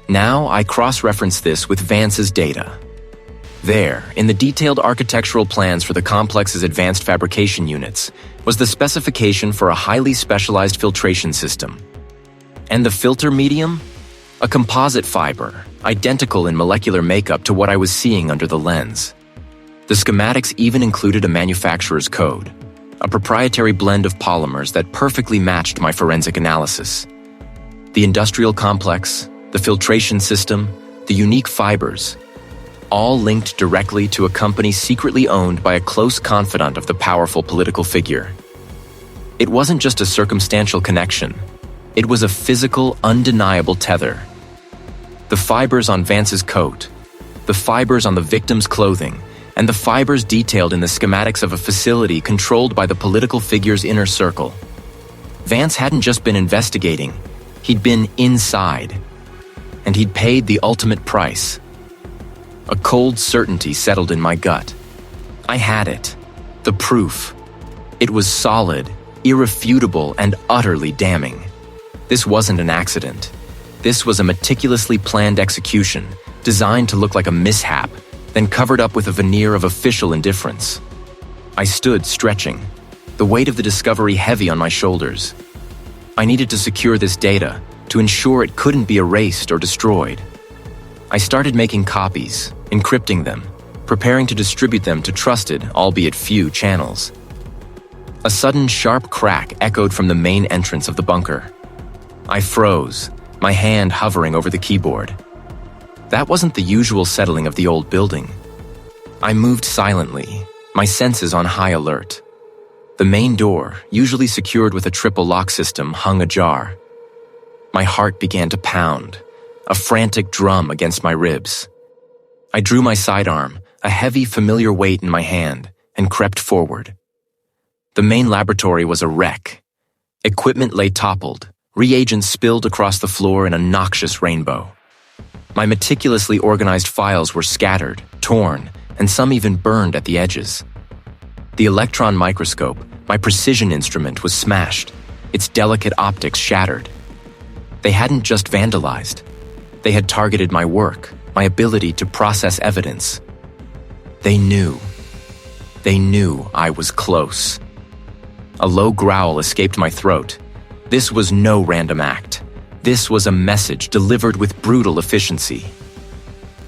Now I cross-referenced this with Vance's data. There, in the detailed architectural plans for the complex's advanced fabrication units, was the specification for a highly specialized filtration system. And the filter medium? A composite fiber, identical in molecular makeup to what I was seeing under the lens. The schematics even included a manufacturer's code, a proprietary blend of polymers that perfectly matched my forensic analysis. The industrial complex, the filtration system, the unique fibers, all linked directly to a company secretly owned by a close confidant of the powerful political figure. It wasn't just a circumstantial connection. It was a physical, undeniable tether. The fibers on Vance's coat, the fibers on the victim's clothing, and the fibers detailed in the schematics of a facility controlled by the political figure's inner circle. Vance hadn't just been investigating, he'd been inside. And he'd paid the ultimate price. A cold certainty settled in my gut. I had it. The proof. It was solid, irrefutable, and utterly damning. This wasn't an accident. This was a meticulously planned execution, designed to look like a mishap, then covered up with a veneer of official indifference. I stood stretching, the weight of the discovery heavy on my shoulders. I needed to secure this data, to ensure it couldn't be erased or destroyed. I started making copies, encrypting them, preparing to distribute them to trusted, albeit few, channels. A sudden sharp crack echoed from the main entrance of the bunker. I froze, my hand hovering over the keyboard. That wasn't the usual settling of the old building. I moved silently, my senses on high alert. The main door, usually secured with a triple lock system, hung ajar. My heart began to pound, a frantic drum against my ribs. I drew my sidearm, a heavy, familiar weight in my hand, and crept forward. The main laboratory was a wreck. Equipment lay toppled, reagents spilled across the floor in a noxious rainbow. My meticulously organized files were scattered, torn, and some even burned at the edges. The electron microscope, my precision instrument, was smashed, its delicate optics shattered. They hadn't just vandalized. They had targeted my work, my ability to process evidence. They knew I was close. A low growl escaped my throat. This was no random act. This was a message delivered with brutal efficiency.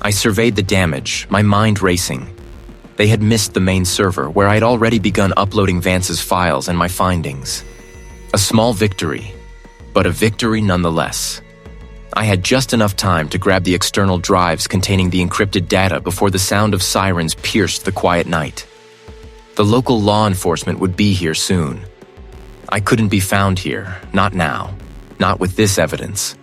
I surveyed the damage, my mind racing. They had missed the main server, where I'd already begun uploading Vance's files and my findings. A small victory, but a victory nonetheless. I had just enough time to grab the external drives containing the encrypted data before the sound of sirens pierced the quiet night. The local law enforcement would be here soon. I couldn't be found here, not now, not with this evidence.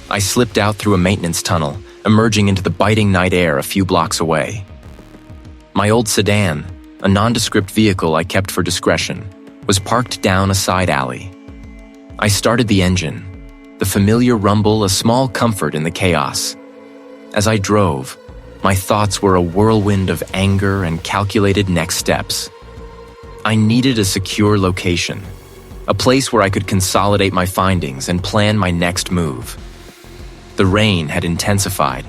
I slipped out through a maintenance tunnel, emerging into the biting night air a few blocks away. My old sedan, a nondescript vehicle I kept for discretion, was parked down a side alley. I started the engine, the familiar rumble a small comfort in the chaos. As I drove, my thoughts were a whirlwind of anger and calculated next steps. I needed a secure location, a place where I could consolidate my findings and plan my next move. The rain had intensified,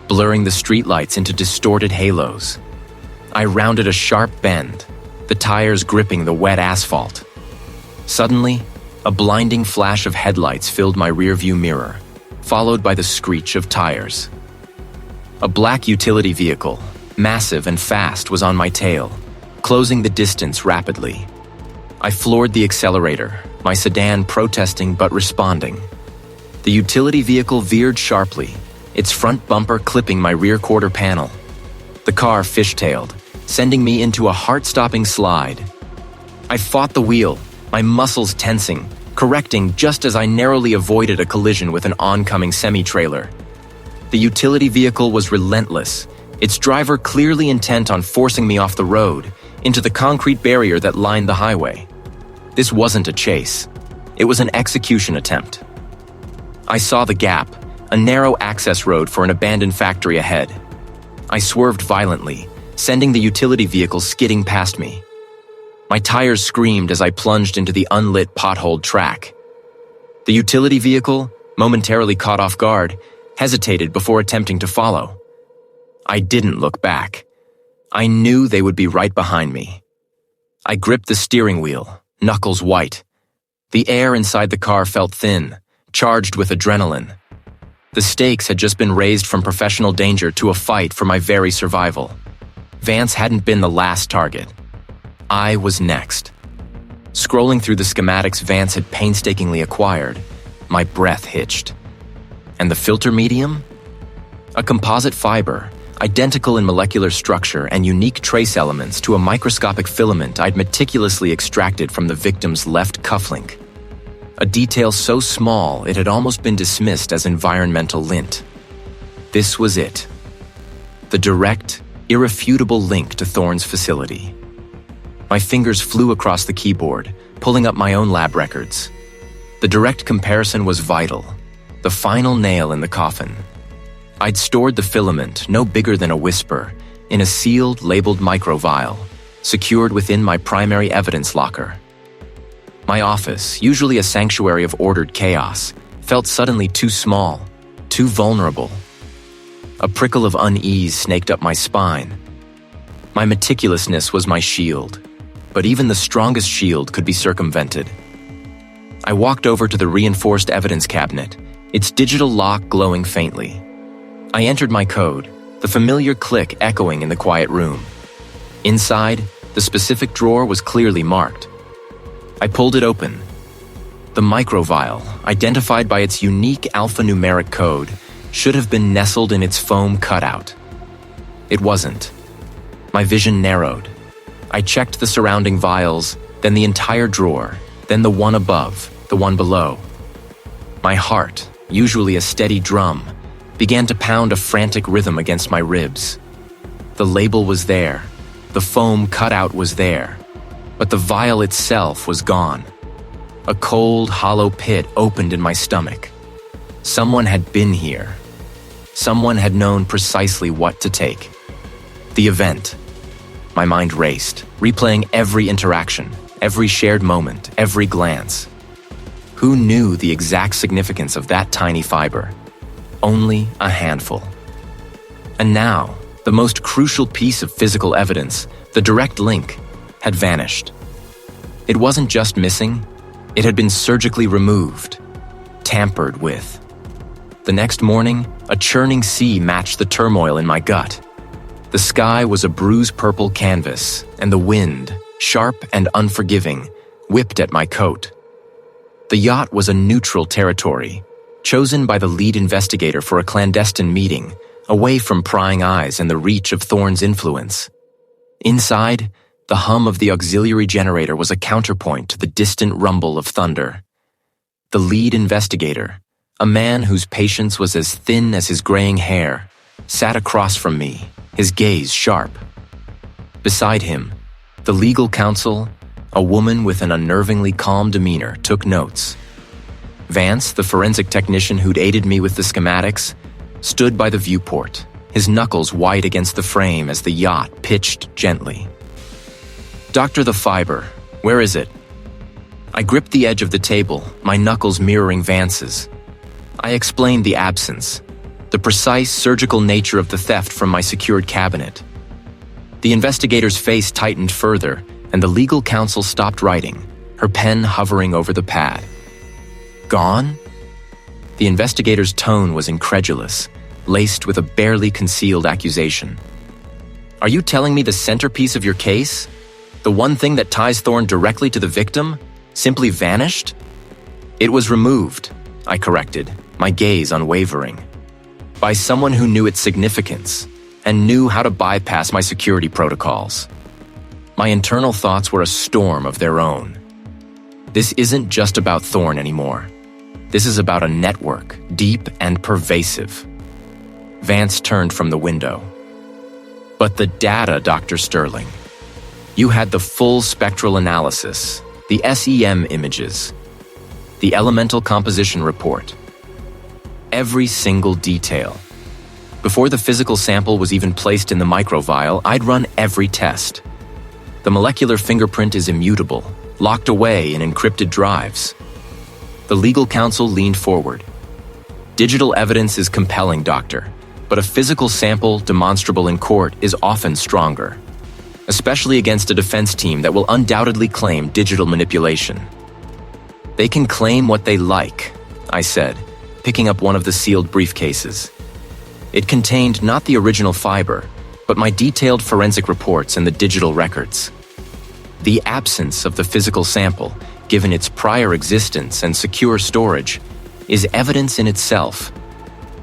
blurring the streetlights into distorted halos. I rounded a sharp bend, the tires gripping the wet asphalt. Suddenly, a blinding flash of headlights filled my rearview mirror, followed by the screech of tires. A black utility vehicle, massive and fast, was on my tail, closing the distance rapidly. I floored the accelerator, my sedan protesting but responding. The utility vehicle veered sharply, its front bumper clipping my rear quarter panel. The car fishtailed, sending me into a heart-stopping slide. I fought the wheel, my muscles tensing, correcting just as I narrowly avoided a collision with an oncoming semi-trailer. The utility vehicle was relentless, its driver clearly intent on forcing me off the road, into the concrete barrier that lined the highway. This wasn't a chase. It was an execution attempt. I saw the gap, a narrow access road for an abandoned factory ahead. I swerved violently, sending the utility vehicle skidding past me. My tires screamed as I plunged into the unlit potholed track. The utility vehicle, momentarily caught off guard, hesitated before attempting to follow. I didn't look back. I knew they would be right behind me. I gripped the steering wheel, knuckles white. The air inside the car felt thin, charged with adrenaline. The stakes had just been raised from professional danger to a fight for my very survival. Vance hadn't been the last target. I was next. Scrolling through the schematics Vance had painstakingly acquired, my breath hitched. And the filter medium? A composite fiber, identical in molecular structure and unique trace elements to a microscopic filament I'd meticulously extracted from the victim's left cufflink. A detail so small it had almost been dismissed as environmental lint. This was it. The direct, irrefutable link to Thorne's facility. My fingers flew across the keyboard, pulling up my own lab records. The direct comparison was vital, the final nail in the coffin. I'd stored the filament, no bigger than a whisper, in a sealed, labeled microvial, secured within my primary evidence locker. My office, usually a sanctuary of ordered chaos, felt suddenly too small, too vulnerable. A prickle of unease snaked up my spine. My meticulousness was my shield, but even the strongest shield could be circumvented. I walked over to the reinforced evidence cabinet, its digital lock glowing faintly. I entered my code, the familiar click echoing in the quiet room. Inside, the specific drawer was clearly marked. I pulled it open. The microvial, identified by its unique alphanumeric code, should have been nestled in its foam cutout. It wasn't. My vision narrowed. I checked the surrounding vials, then the entire drawer, then the one above, the one below. My heart, usually a steady drum, began to pound a frantic rhythm against my ribs. The label was there, the foam cutout was there, but the vial itself was gone. A cold, hollow pit opened in my stomach. Someone had been here. Someone had known precisely what to take. The event. My mind raced, replaying every interaction, every shared moment, every glance. Who knew the exact significance of that tiny fiber? Only a handful. And now, the most crucial piece of physical evidence, the direct link, had vanished. It wasn't just missing, it had been surgically removed, tampered with. The next morning, a churning sea matched the turmoil in my gut. The sky was a bruise-purple canvas, and the wind, sharp and unforgiving, whipped at my coat. The yacht was a neutral territory, chosen by the lead investigator for a clandestine meeting, away from prying eyes and the reach of Thorne's influence. Inside, the hum of the auxiliary generator was a counterpoint to the distant rumble of thunder. The lead investigator, a man whose patience was as thin as his graying hair, sat across from me, his gaze sharp. Beside him, the legal counsel, a woman with an unnervingly calm demeanor, took notes. Vance, the forensic technician who'd aided me with the schematics, stood by the viewport, his knuckles white against the frame as the yacht pitched gently. "Doctor, the fiber, where is it?" I gripped the edge of the table, my knuckles mirroring Vance's. I explained the absence, the precise surgical nature of the theft from my secured cabinet. The investigator's face tightened further, and the legal counsel stopped writing, her pen hovering over the pad. "Gone?" The investigator's tone was incredulous, laced with a barely concealed accusation. "Are you telling me the centerpiece of your case, the one thing that ties Thorne directly to the victim, simply vanished?" "It was removed," I corrected, my gaze unwavering, "by someone who knew its significance and knew how to bypass my security protocols." My internal thoughts were a storm of their own. This isn't just about Thorne anymore. This is about a network, deep and pervasive. Vance turned from the window. "But the data, Dr. Sterling. You had the full spectral analysis, the SEM images, the elemental composition report. Every single detail. Before the physical sample was even placed in the microvial, I'd run every test. The molecular fingerprint is immutable, locked away in encrypted drives." The legal counsel leaned forward. "Digital evidence is compelling, doctor, but a physical sample demonstrable in court is often stronger, especially against a defense team that will undoubtedly claim digital manipulation." "They can claim what they like," I said, picking up one of the sealed briefcases. It contained not the original fiber, but my detailed forensic reports and the digital records. The absence of the physical sample, given its prior existence and secure storage, is evidence in itself.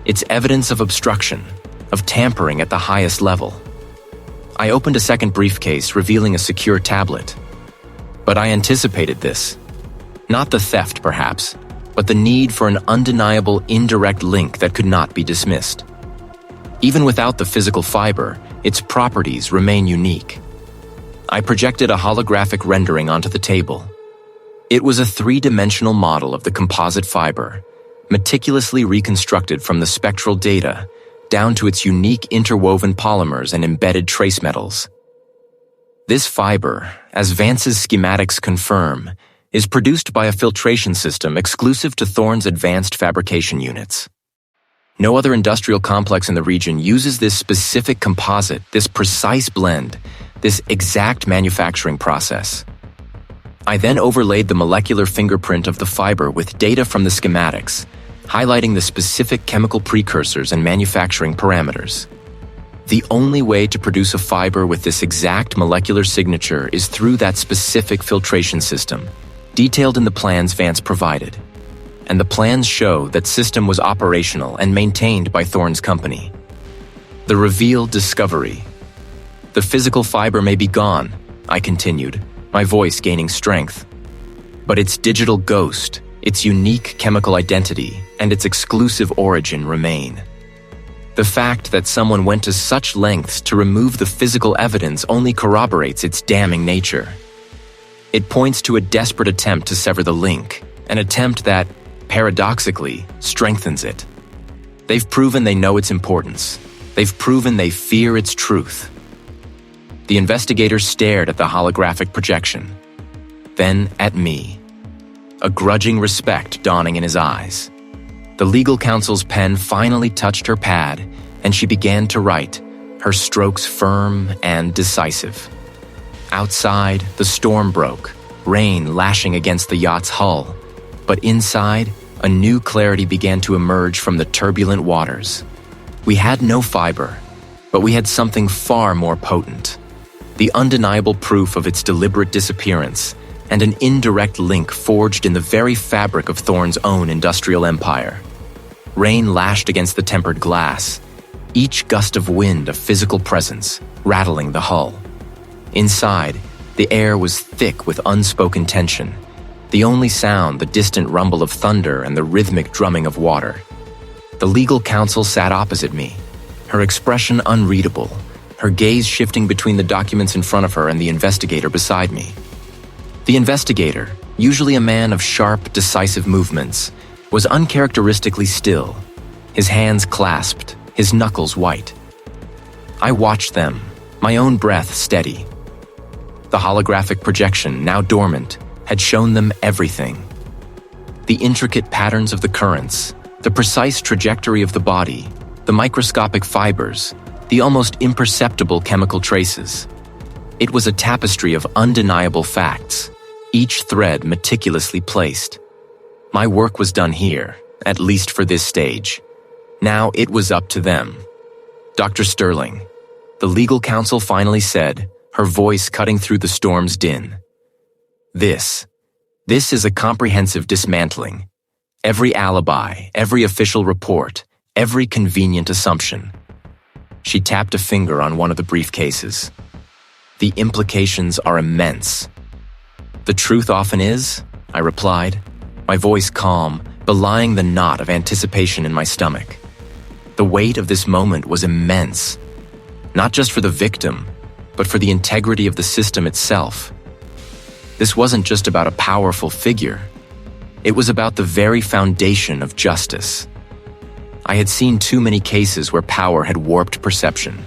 It's evidence of obstruction, of tampering at the highest level. I opened a second briefcase, revealing a secure tablet. But I anticipated this. Not the theft, perhaps, but the need for an undeniable indirect link that could not be dismissed. Even without the physical fiber, its properties remain unique. I projected a holographic rendering onto the table. It was a three-dimensional model of the composite fiber, meticulously reconstructed from the spectral data down to its unique interwoven polymers and embedded trace metals. This fiber, as Vance's schematics confirm, is produced by a filtration system exclusive to Thorne's advanced fabrication units. No other industrial complex in the region uses this specific composite, this precise blend, this exact manufacturing process. I then overlaid the molecular fingerprint of the fiber with data from the schematics, highlighting the specific chemical precursors and manufacturing parameters. The only way to produce a fiber with this exact molecular signature is through that specific filtration system, detailed in the plans Vance provided. and the plans show that system was operational and maintained by Thorne's company. The revealed discovery. The physical fiber may be gone, I continued, my voice gaining strength. But its digital ghost, its unique chemical identity, and its exclusive origin remain. The fact that someone went to such lengths to remove the physical evidence only corroborates its damning nature. It points to a desperate attempt to sever the link, an attempt that, paradoxically, strengthens it. They've proven they know its importance. They've proven they fear its truth. The investigator stared at the holographic projection, then at me, a grudging respect dawning in his eyes. The legal counsel's pen finally touched her pad, and she began to write, her strokes firm and decisive. Outside, the storm broke, rain lashing against the yacht's hull, but inside, a new clarity began to emerge from the turbulent waters. We had no fiber, but we had something far more potent. The undeniable proof of its deliberate disappearance, and an indirect link forged in the very fabric of Thorne's own industrial empire. Rain lashed against the tempered glass, each gust of wind a physical presence, rattling the hull. Inside, the air was thick with unspoken tension, the only sound the distant rumble of thunder and the rhythmic drumming of water. The legal counsel sat opposite me, her expression unreadable, her gaze shifting between the documents in front of her and the investigator beside me. The investigator, usually a man of sharp, decisive movements, was uncharacteristically still, his hands clasped, his knuckles white. I watched them, my own breath steady. The holographic projection, now dormant, had shown them everything. The intricate patterns of the currents, the precise trajectory of the body, the microscopic fibers, the almost imperceptible chemical traces. It was a tapestry of undeniable facts, each thread meticulously placed. My work was done here, at least for this stage. Now it was up to them. Dr. Sterling, the legal counsel finally said, her voice cutting through the storm's din. This is a comprehensive dismantling. Every alibi, every official report, every convenient assumption. She tapped a finger on one of the briefcases. The implications are immense. The truth often is, I replied, my voice calm, belying the knot of anticipation in my stomach. The weight of this moment was immense, not just for the victim, but for the integrity of the system itself. This wasn't just about a powerful figure. It was about the very foundation of justice. I had seen too many cases where power had warped perception,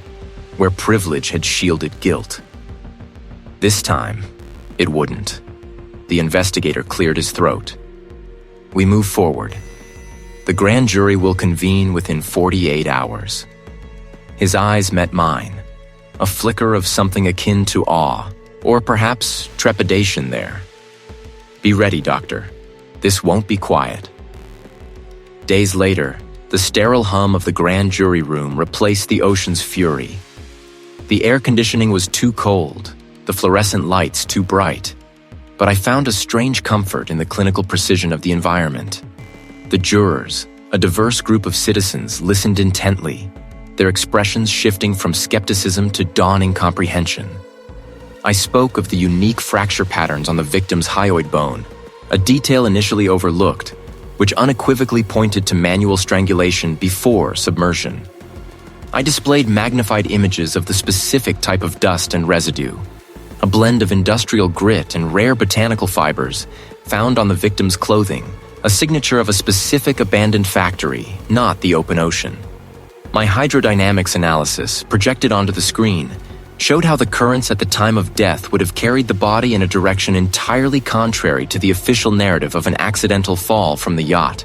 where privilege had shielded guilt. This time, it wouldn't. The investigator cleared his throat. We move forward. The grand jury will convene within 48 hours. His eyes met mine, a flicker of something akin to awe, or perhaps trepidation there. Be ready, Doctor. This won't be quiet. Days later, the sterile hum of the grand jury room replaced the ocean's fury. The air conditioning was too cold, the fluorescent lights too bright. But I found a strange comfort in the clinical precision of the environment. The jurors, a diverse group of citizens, listened intently, their expressions shifting from skepticism to dawning comprehension. I spoke of the unique fracture patterns on the victim's hyoid bone, a detail initially overlooked, which unequivocally pointed to manual strangulation before submersion. I displayed magnified images of the specific type of dust and residue, a blend of industrial grit and rare botanical fibers found on the victim's clothing, a signature of a specific abandoned factory, not the open ocean. My hydrodynamics analysis, projected onto the screen, showed how the currents at the time of death would have carried the body in a direction entirely contrary to the official narrative of an accidental fall from the yacht.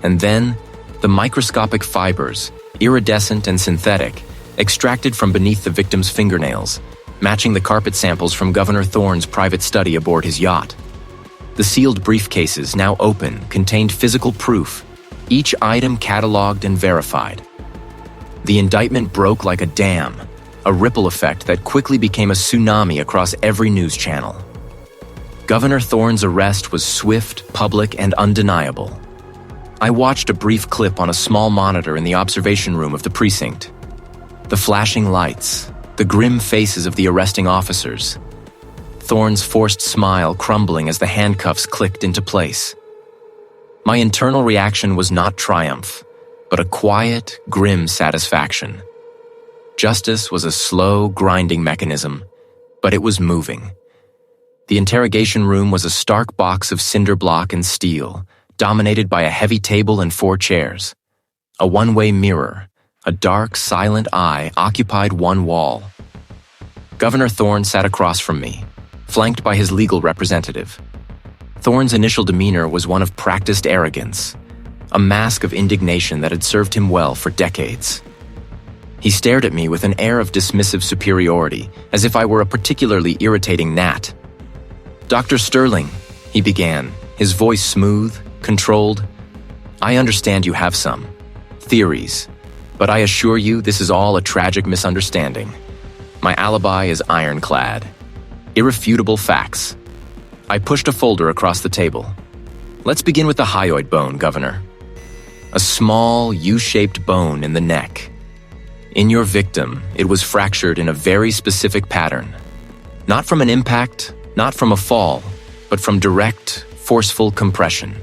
And then, the microscopic fibers, iridescent and synthetic, extracted from beneath the victim's fingernails, matching the carpet samples from Governor Thorne's private study aboard his yacht. The sealed briefcases, now open, contained physical proof, each item cataloged and verified. The indictment broke like a dam, a ripple effect that quickly became a tsunami across every news channel. Governor Thorne's arrest was swift, public, and undeniable. I watched a brief clip on a small monitor in the observation room of the precinct. The flashing lights, the grim faces of the arresting officers, Thorne's forced smile crumbling as the handcuffs clicked into place. My internal reaction was not triumph, but a quiet, grim satisfaction. Justice was a slow, grinding mechanism, but it was moving. The interrogation room was a stark box of cinder block and steel, dominated by a heavy table and 4 chairs. A one-way mirror, a dark, silent eye occupied one wall. Governor Thorne sat across from me, flanked by his legal representative. Thorne's initial demeanor was one of practiced arrogance, a mask of indignation that had served him well for decades. He stared at me with an air of dismissive superiority, as if I were a particularly irritating gnat. "Dr. Sterling," he began, his voice smooth, controlled. "I understand you have some theories, but I assure you this is all a tragic misunderstanding. My alibi is ironclad. Irrefutable facts." I pushed a folder across the table. "Let's begin with the hyoid bone, Governor. A small, U-shaped bone in the neck. In your victim, it was fractured in a very specific pattern. Not from an impact, not from a fall, but from direct, forceful compression.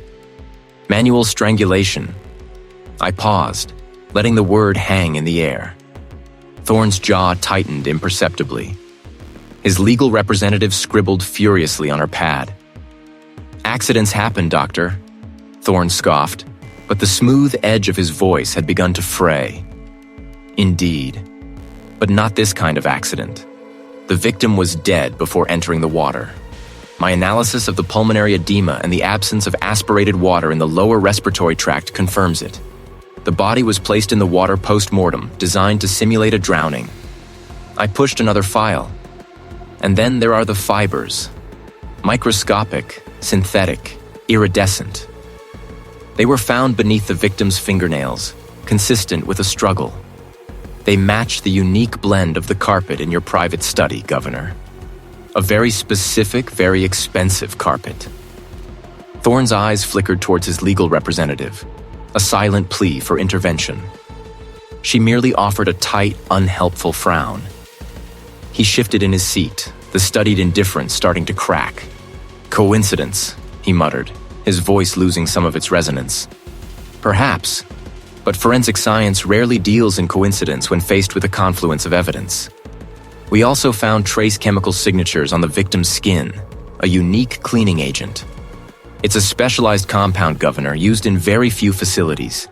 Manual strangulation." I paused, letting the word hang in the air. Thorne's jaw tightened imperceptibly. His legal representative scribbled furiously on her pad. "Accidents happen, Doctor," Thorne scoffed, but the smooth edge of his voice had begun to fray. "Indeed, but not this kind of accident. The victim was dead before entering the water. My analysis of the pulmonary edema and the absence of aspirated water in the lower respiratory tract confirms it. The body was placed in the water post-mortem, designed to simulate a drowning." I pushed another file. "And then there are the fibers. Microscopic, synthetic, iridescent. They were found beneath the victim's fingernails, consistent with a struggle. They match the unique blend of the carpet in your private study, Governor. A very specific, very expensive carpet." Thorne's eyes flickered towards his legal representative, a silent plea for intervention. She merely offered a tight, unhelpful frown. He shifted in his seat, the studied indifference starting to crack. "Coincidence," he muttered, his voice losing some of its resonance. "Perhaps, but forensic science rarely deals in coincidence when faced with a confluence of evidence. We also found trace chemical signatures on the victim's skin, a unique cleaning agent. It's a specialized compound, Governor, used in very few facilities.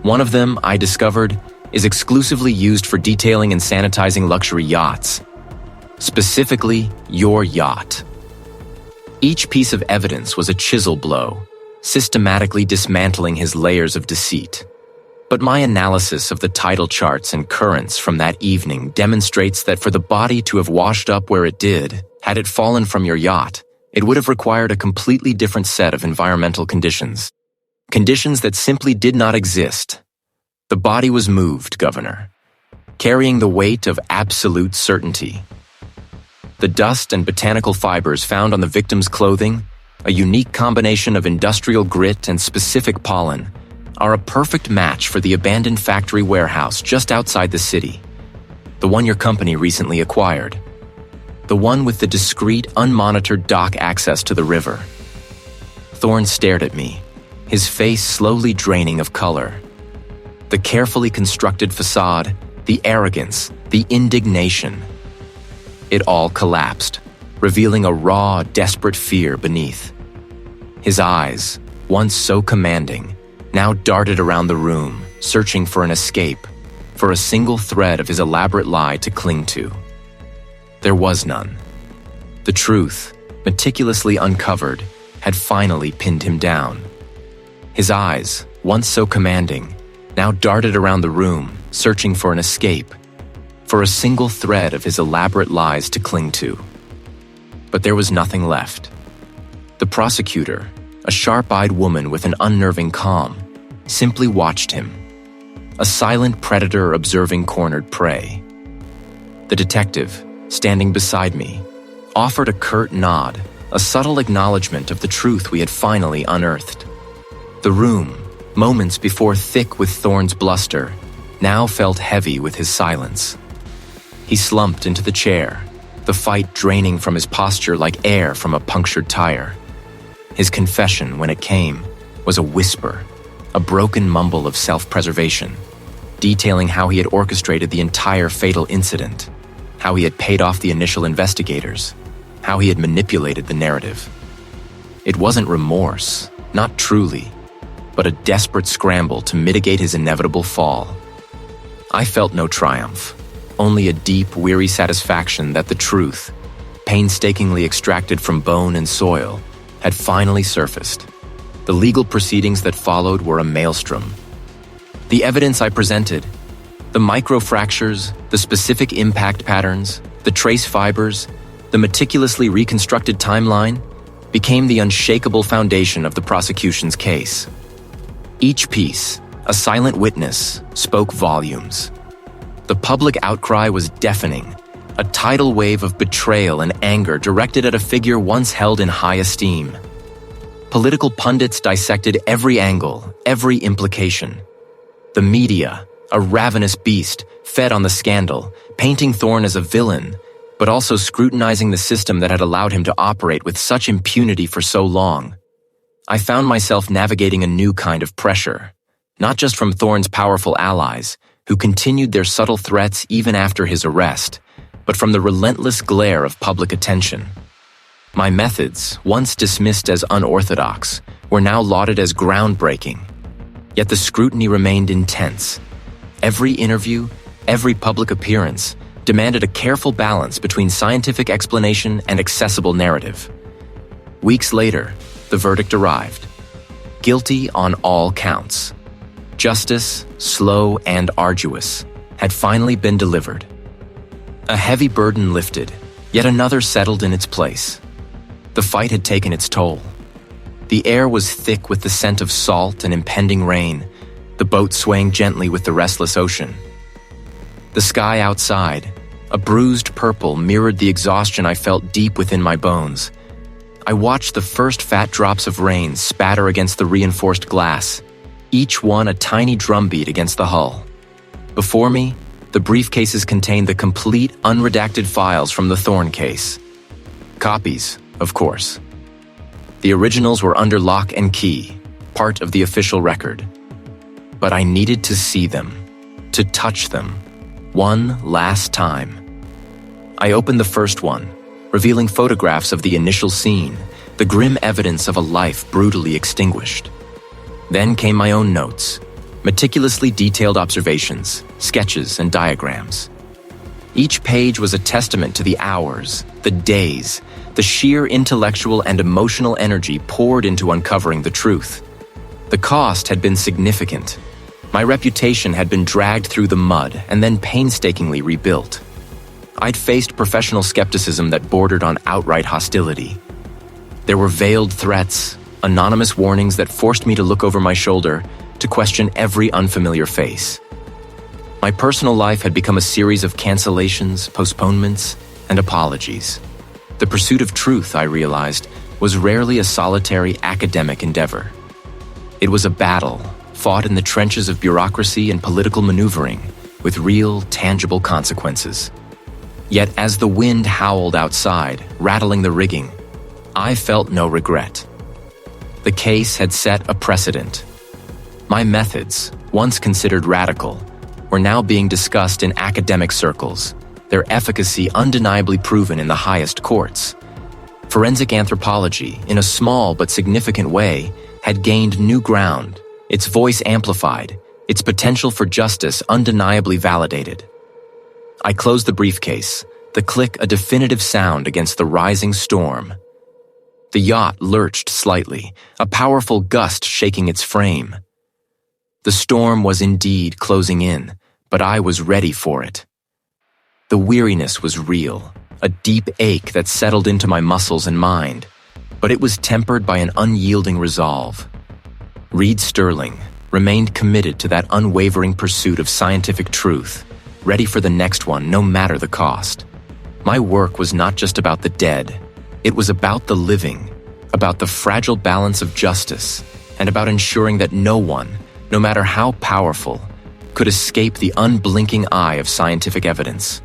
One of them, I discovered, is exclusively used for detailing and sanitizing luxury yachts. Specifically, your yacht." Each piece of evidence was a chisel blow, systematically dismantling his layers of deceit. But my analysis of the tidal charts and currents from that evening demonstrates that for the body to have washed up where it did, had it fallen from your yacht, it would have required a completely different set of environmental conditions. Conditions that simply did not exist. The body was moved, Governor, carrying the weight of absolute certainty. The dust and botanical fibers found on the victim's clothing, a unique combination of industrial grit and specific pollen, are a perfect match for the abandoned factory warehouse just outside the city. The one your company recently acquired. The one with the discreet, unmonitored dock access to the river. Thorne stared at me, his face slowly draining of color. The carefully constructed facade, the arrogance, the indignation. It all collapsed, revealing a raw, desperate fear beneath. His eyes, once so commanding, now darted around the room, searching for an escape, for a single thread of his elaborate lie to cling to. There was none. The truth, meticulously uncovered, had finally pinned him down. His eyes, once so commanding, now darted around the room, searching for an escape, for a single thread of his elaborate lies to cling to. But there was nothing left. The prosecutor, a sharp-eyed woman with an unnerving calm, simply watched him, a silent predator observing cornered prey. The detective, standing beside me, offered a curt nod, a subtle acknowledgement of the truth we had finally unearthed. The room, Moments before thick with Thorne's bluster, now felt heavy with his silence. He slumped into the chair, the fight draining from his posture like air from a punctured tire. His confession, when it came, was a whisper, a broken mumble of self-preservation, detailing how he had orchestrated the entire fatal incident, how he had paid off the initial investigators, how he had manipulated the narrative. It wasn't remorse, not truly, but a desperate scramble to mitigate his inevitable fall. I felt no triumph, only a deep, weary satisfaction that the truth, painstakingly extracted from bone and soil, had finally surfaced. The legal proceedings that followed were a maelstrom. The evidence I presented, the microfractures, the specific impact patterns, the trace fibers, the meticulously reconstructed timeline, became the unshakable foundation of the prosecution's case. Each piece, a silent witness, spoke volumes. The public outcry was deafening, a tidal wave of betrayal and anger directed at a figure once held in high esteem. Political pundits dissected every angle, every implication. The media, a ravenous beast, fed on the scandal, painting Thorne as a villain, but also scrutinizing the system that had allowed him to operate with such impunity for so long. I found myself navigating a new kind of pressure, not just from Thorne's powerful allies, who continued their subtle threats even after his arrest, but from the relentless glare of public attention. My methods, once dismissed as unorthodox, were now lauded as groundbreaking. Yet the scrutiny remained intense. Every interview, every public appearance, demanded a careful balance between scientific explanation and accessible narrative. Weeks later, the verdict arrived. Guilty on all counts. Justice, slow and arduous, had finally been delivered. A heavy burden lifted, yet another settled in its place. The fight had taken its toll. The air was thick with the scent of salt and impending rain, the boat swaying gently with the restless ocean. The sky outside, a bruised purple, mirrored the exhaustion I felt deep within my bones. I watched the first fat drops of rain spatter against the reinforced glass, each one a tiny drumbeat against the hull. Before me, the briefcases contained the complete, unredacted files from the Thorne case. Copies, of course. The originals were under lock and key, part of the official record. But I needed to see them, to touch them, one last time. I opened the first one, revealing photographs of the initial scene, the grim evidence of a life brutally extinguished. Then came my own notes, meticulously detailed observations, sketches, and diagrams. Each page was a testament to the hours, the days, the sheer intellectual and emotional energy poured into uncovering the truth. The cost had been significant. My reputation had been dragged through the mud and then painstakingly rebuilt. I'd faced professional skepticism that bordered on outright hostility. There were veiled threats, anonymous warnings that forced me to look over my shoulder to question every unfamiliar face. My personal life had become a series of cancellations, postponements, and apologies. The pursuit of truth, I realized, was rarely a solitary academic endeavor. It was a battle, fought in the trenches of bureaucracy and political maneuvering, with real, tangible consequences. Yet as the wind howled outside, rattling the rigging, I felt no regret. The case had set a precedent. My methods, once considered radical, were now being discussed in academic circles, their efficacy undeniably proven in the highest courts. Forensic anthropology, in a small but significant way, had gained new ground, its voice amplified, its potential for justice undeniably validated. I closed the briefcase, the click a definitive sound against the rising storm. The yacht lurched slightly, a powerful gust shaking its frame. The storm was indeed closing in, but I was ready for it. The weariness was real, a deep ache that settled into my muscles and mind, but it was tempered by an unyielding resolve. Reed Sterling remained committed to that unwavering pursuit of scientific truth, ready for the next one no matter the cost. My work was not just about the dead, it was about the living, about the fragile balance of justice, and about ensuring that no one, no matter how powerful, could escape the unblinking eye of scientific evidence.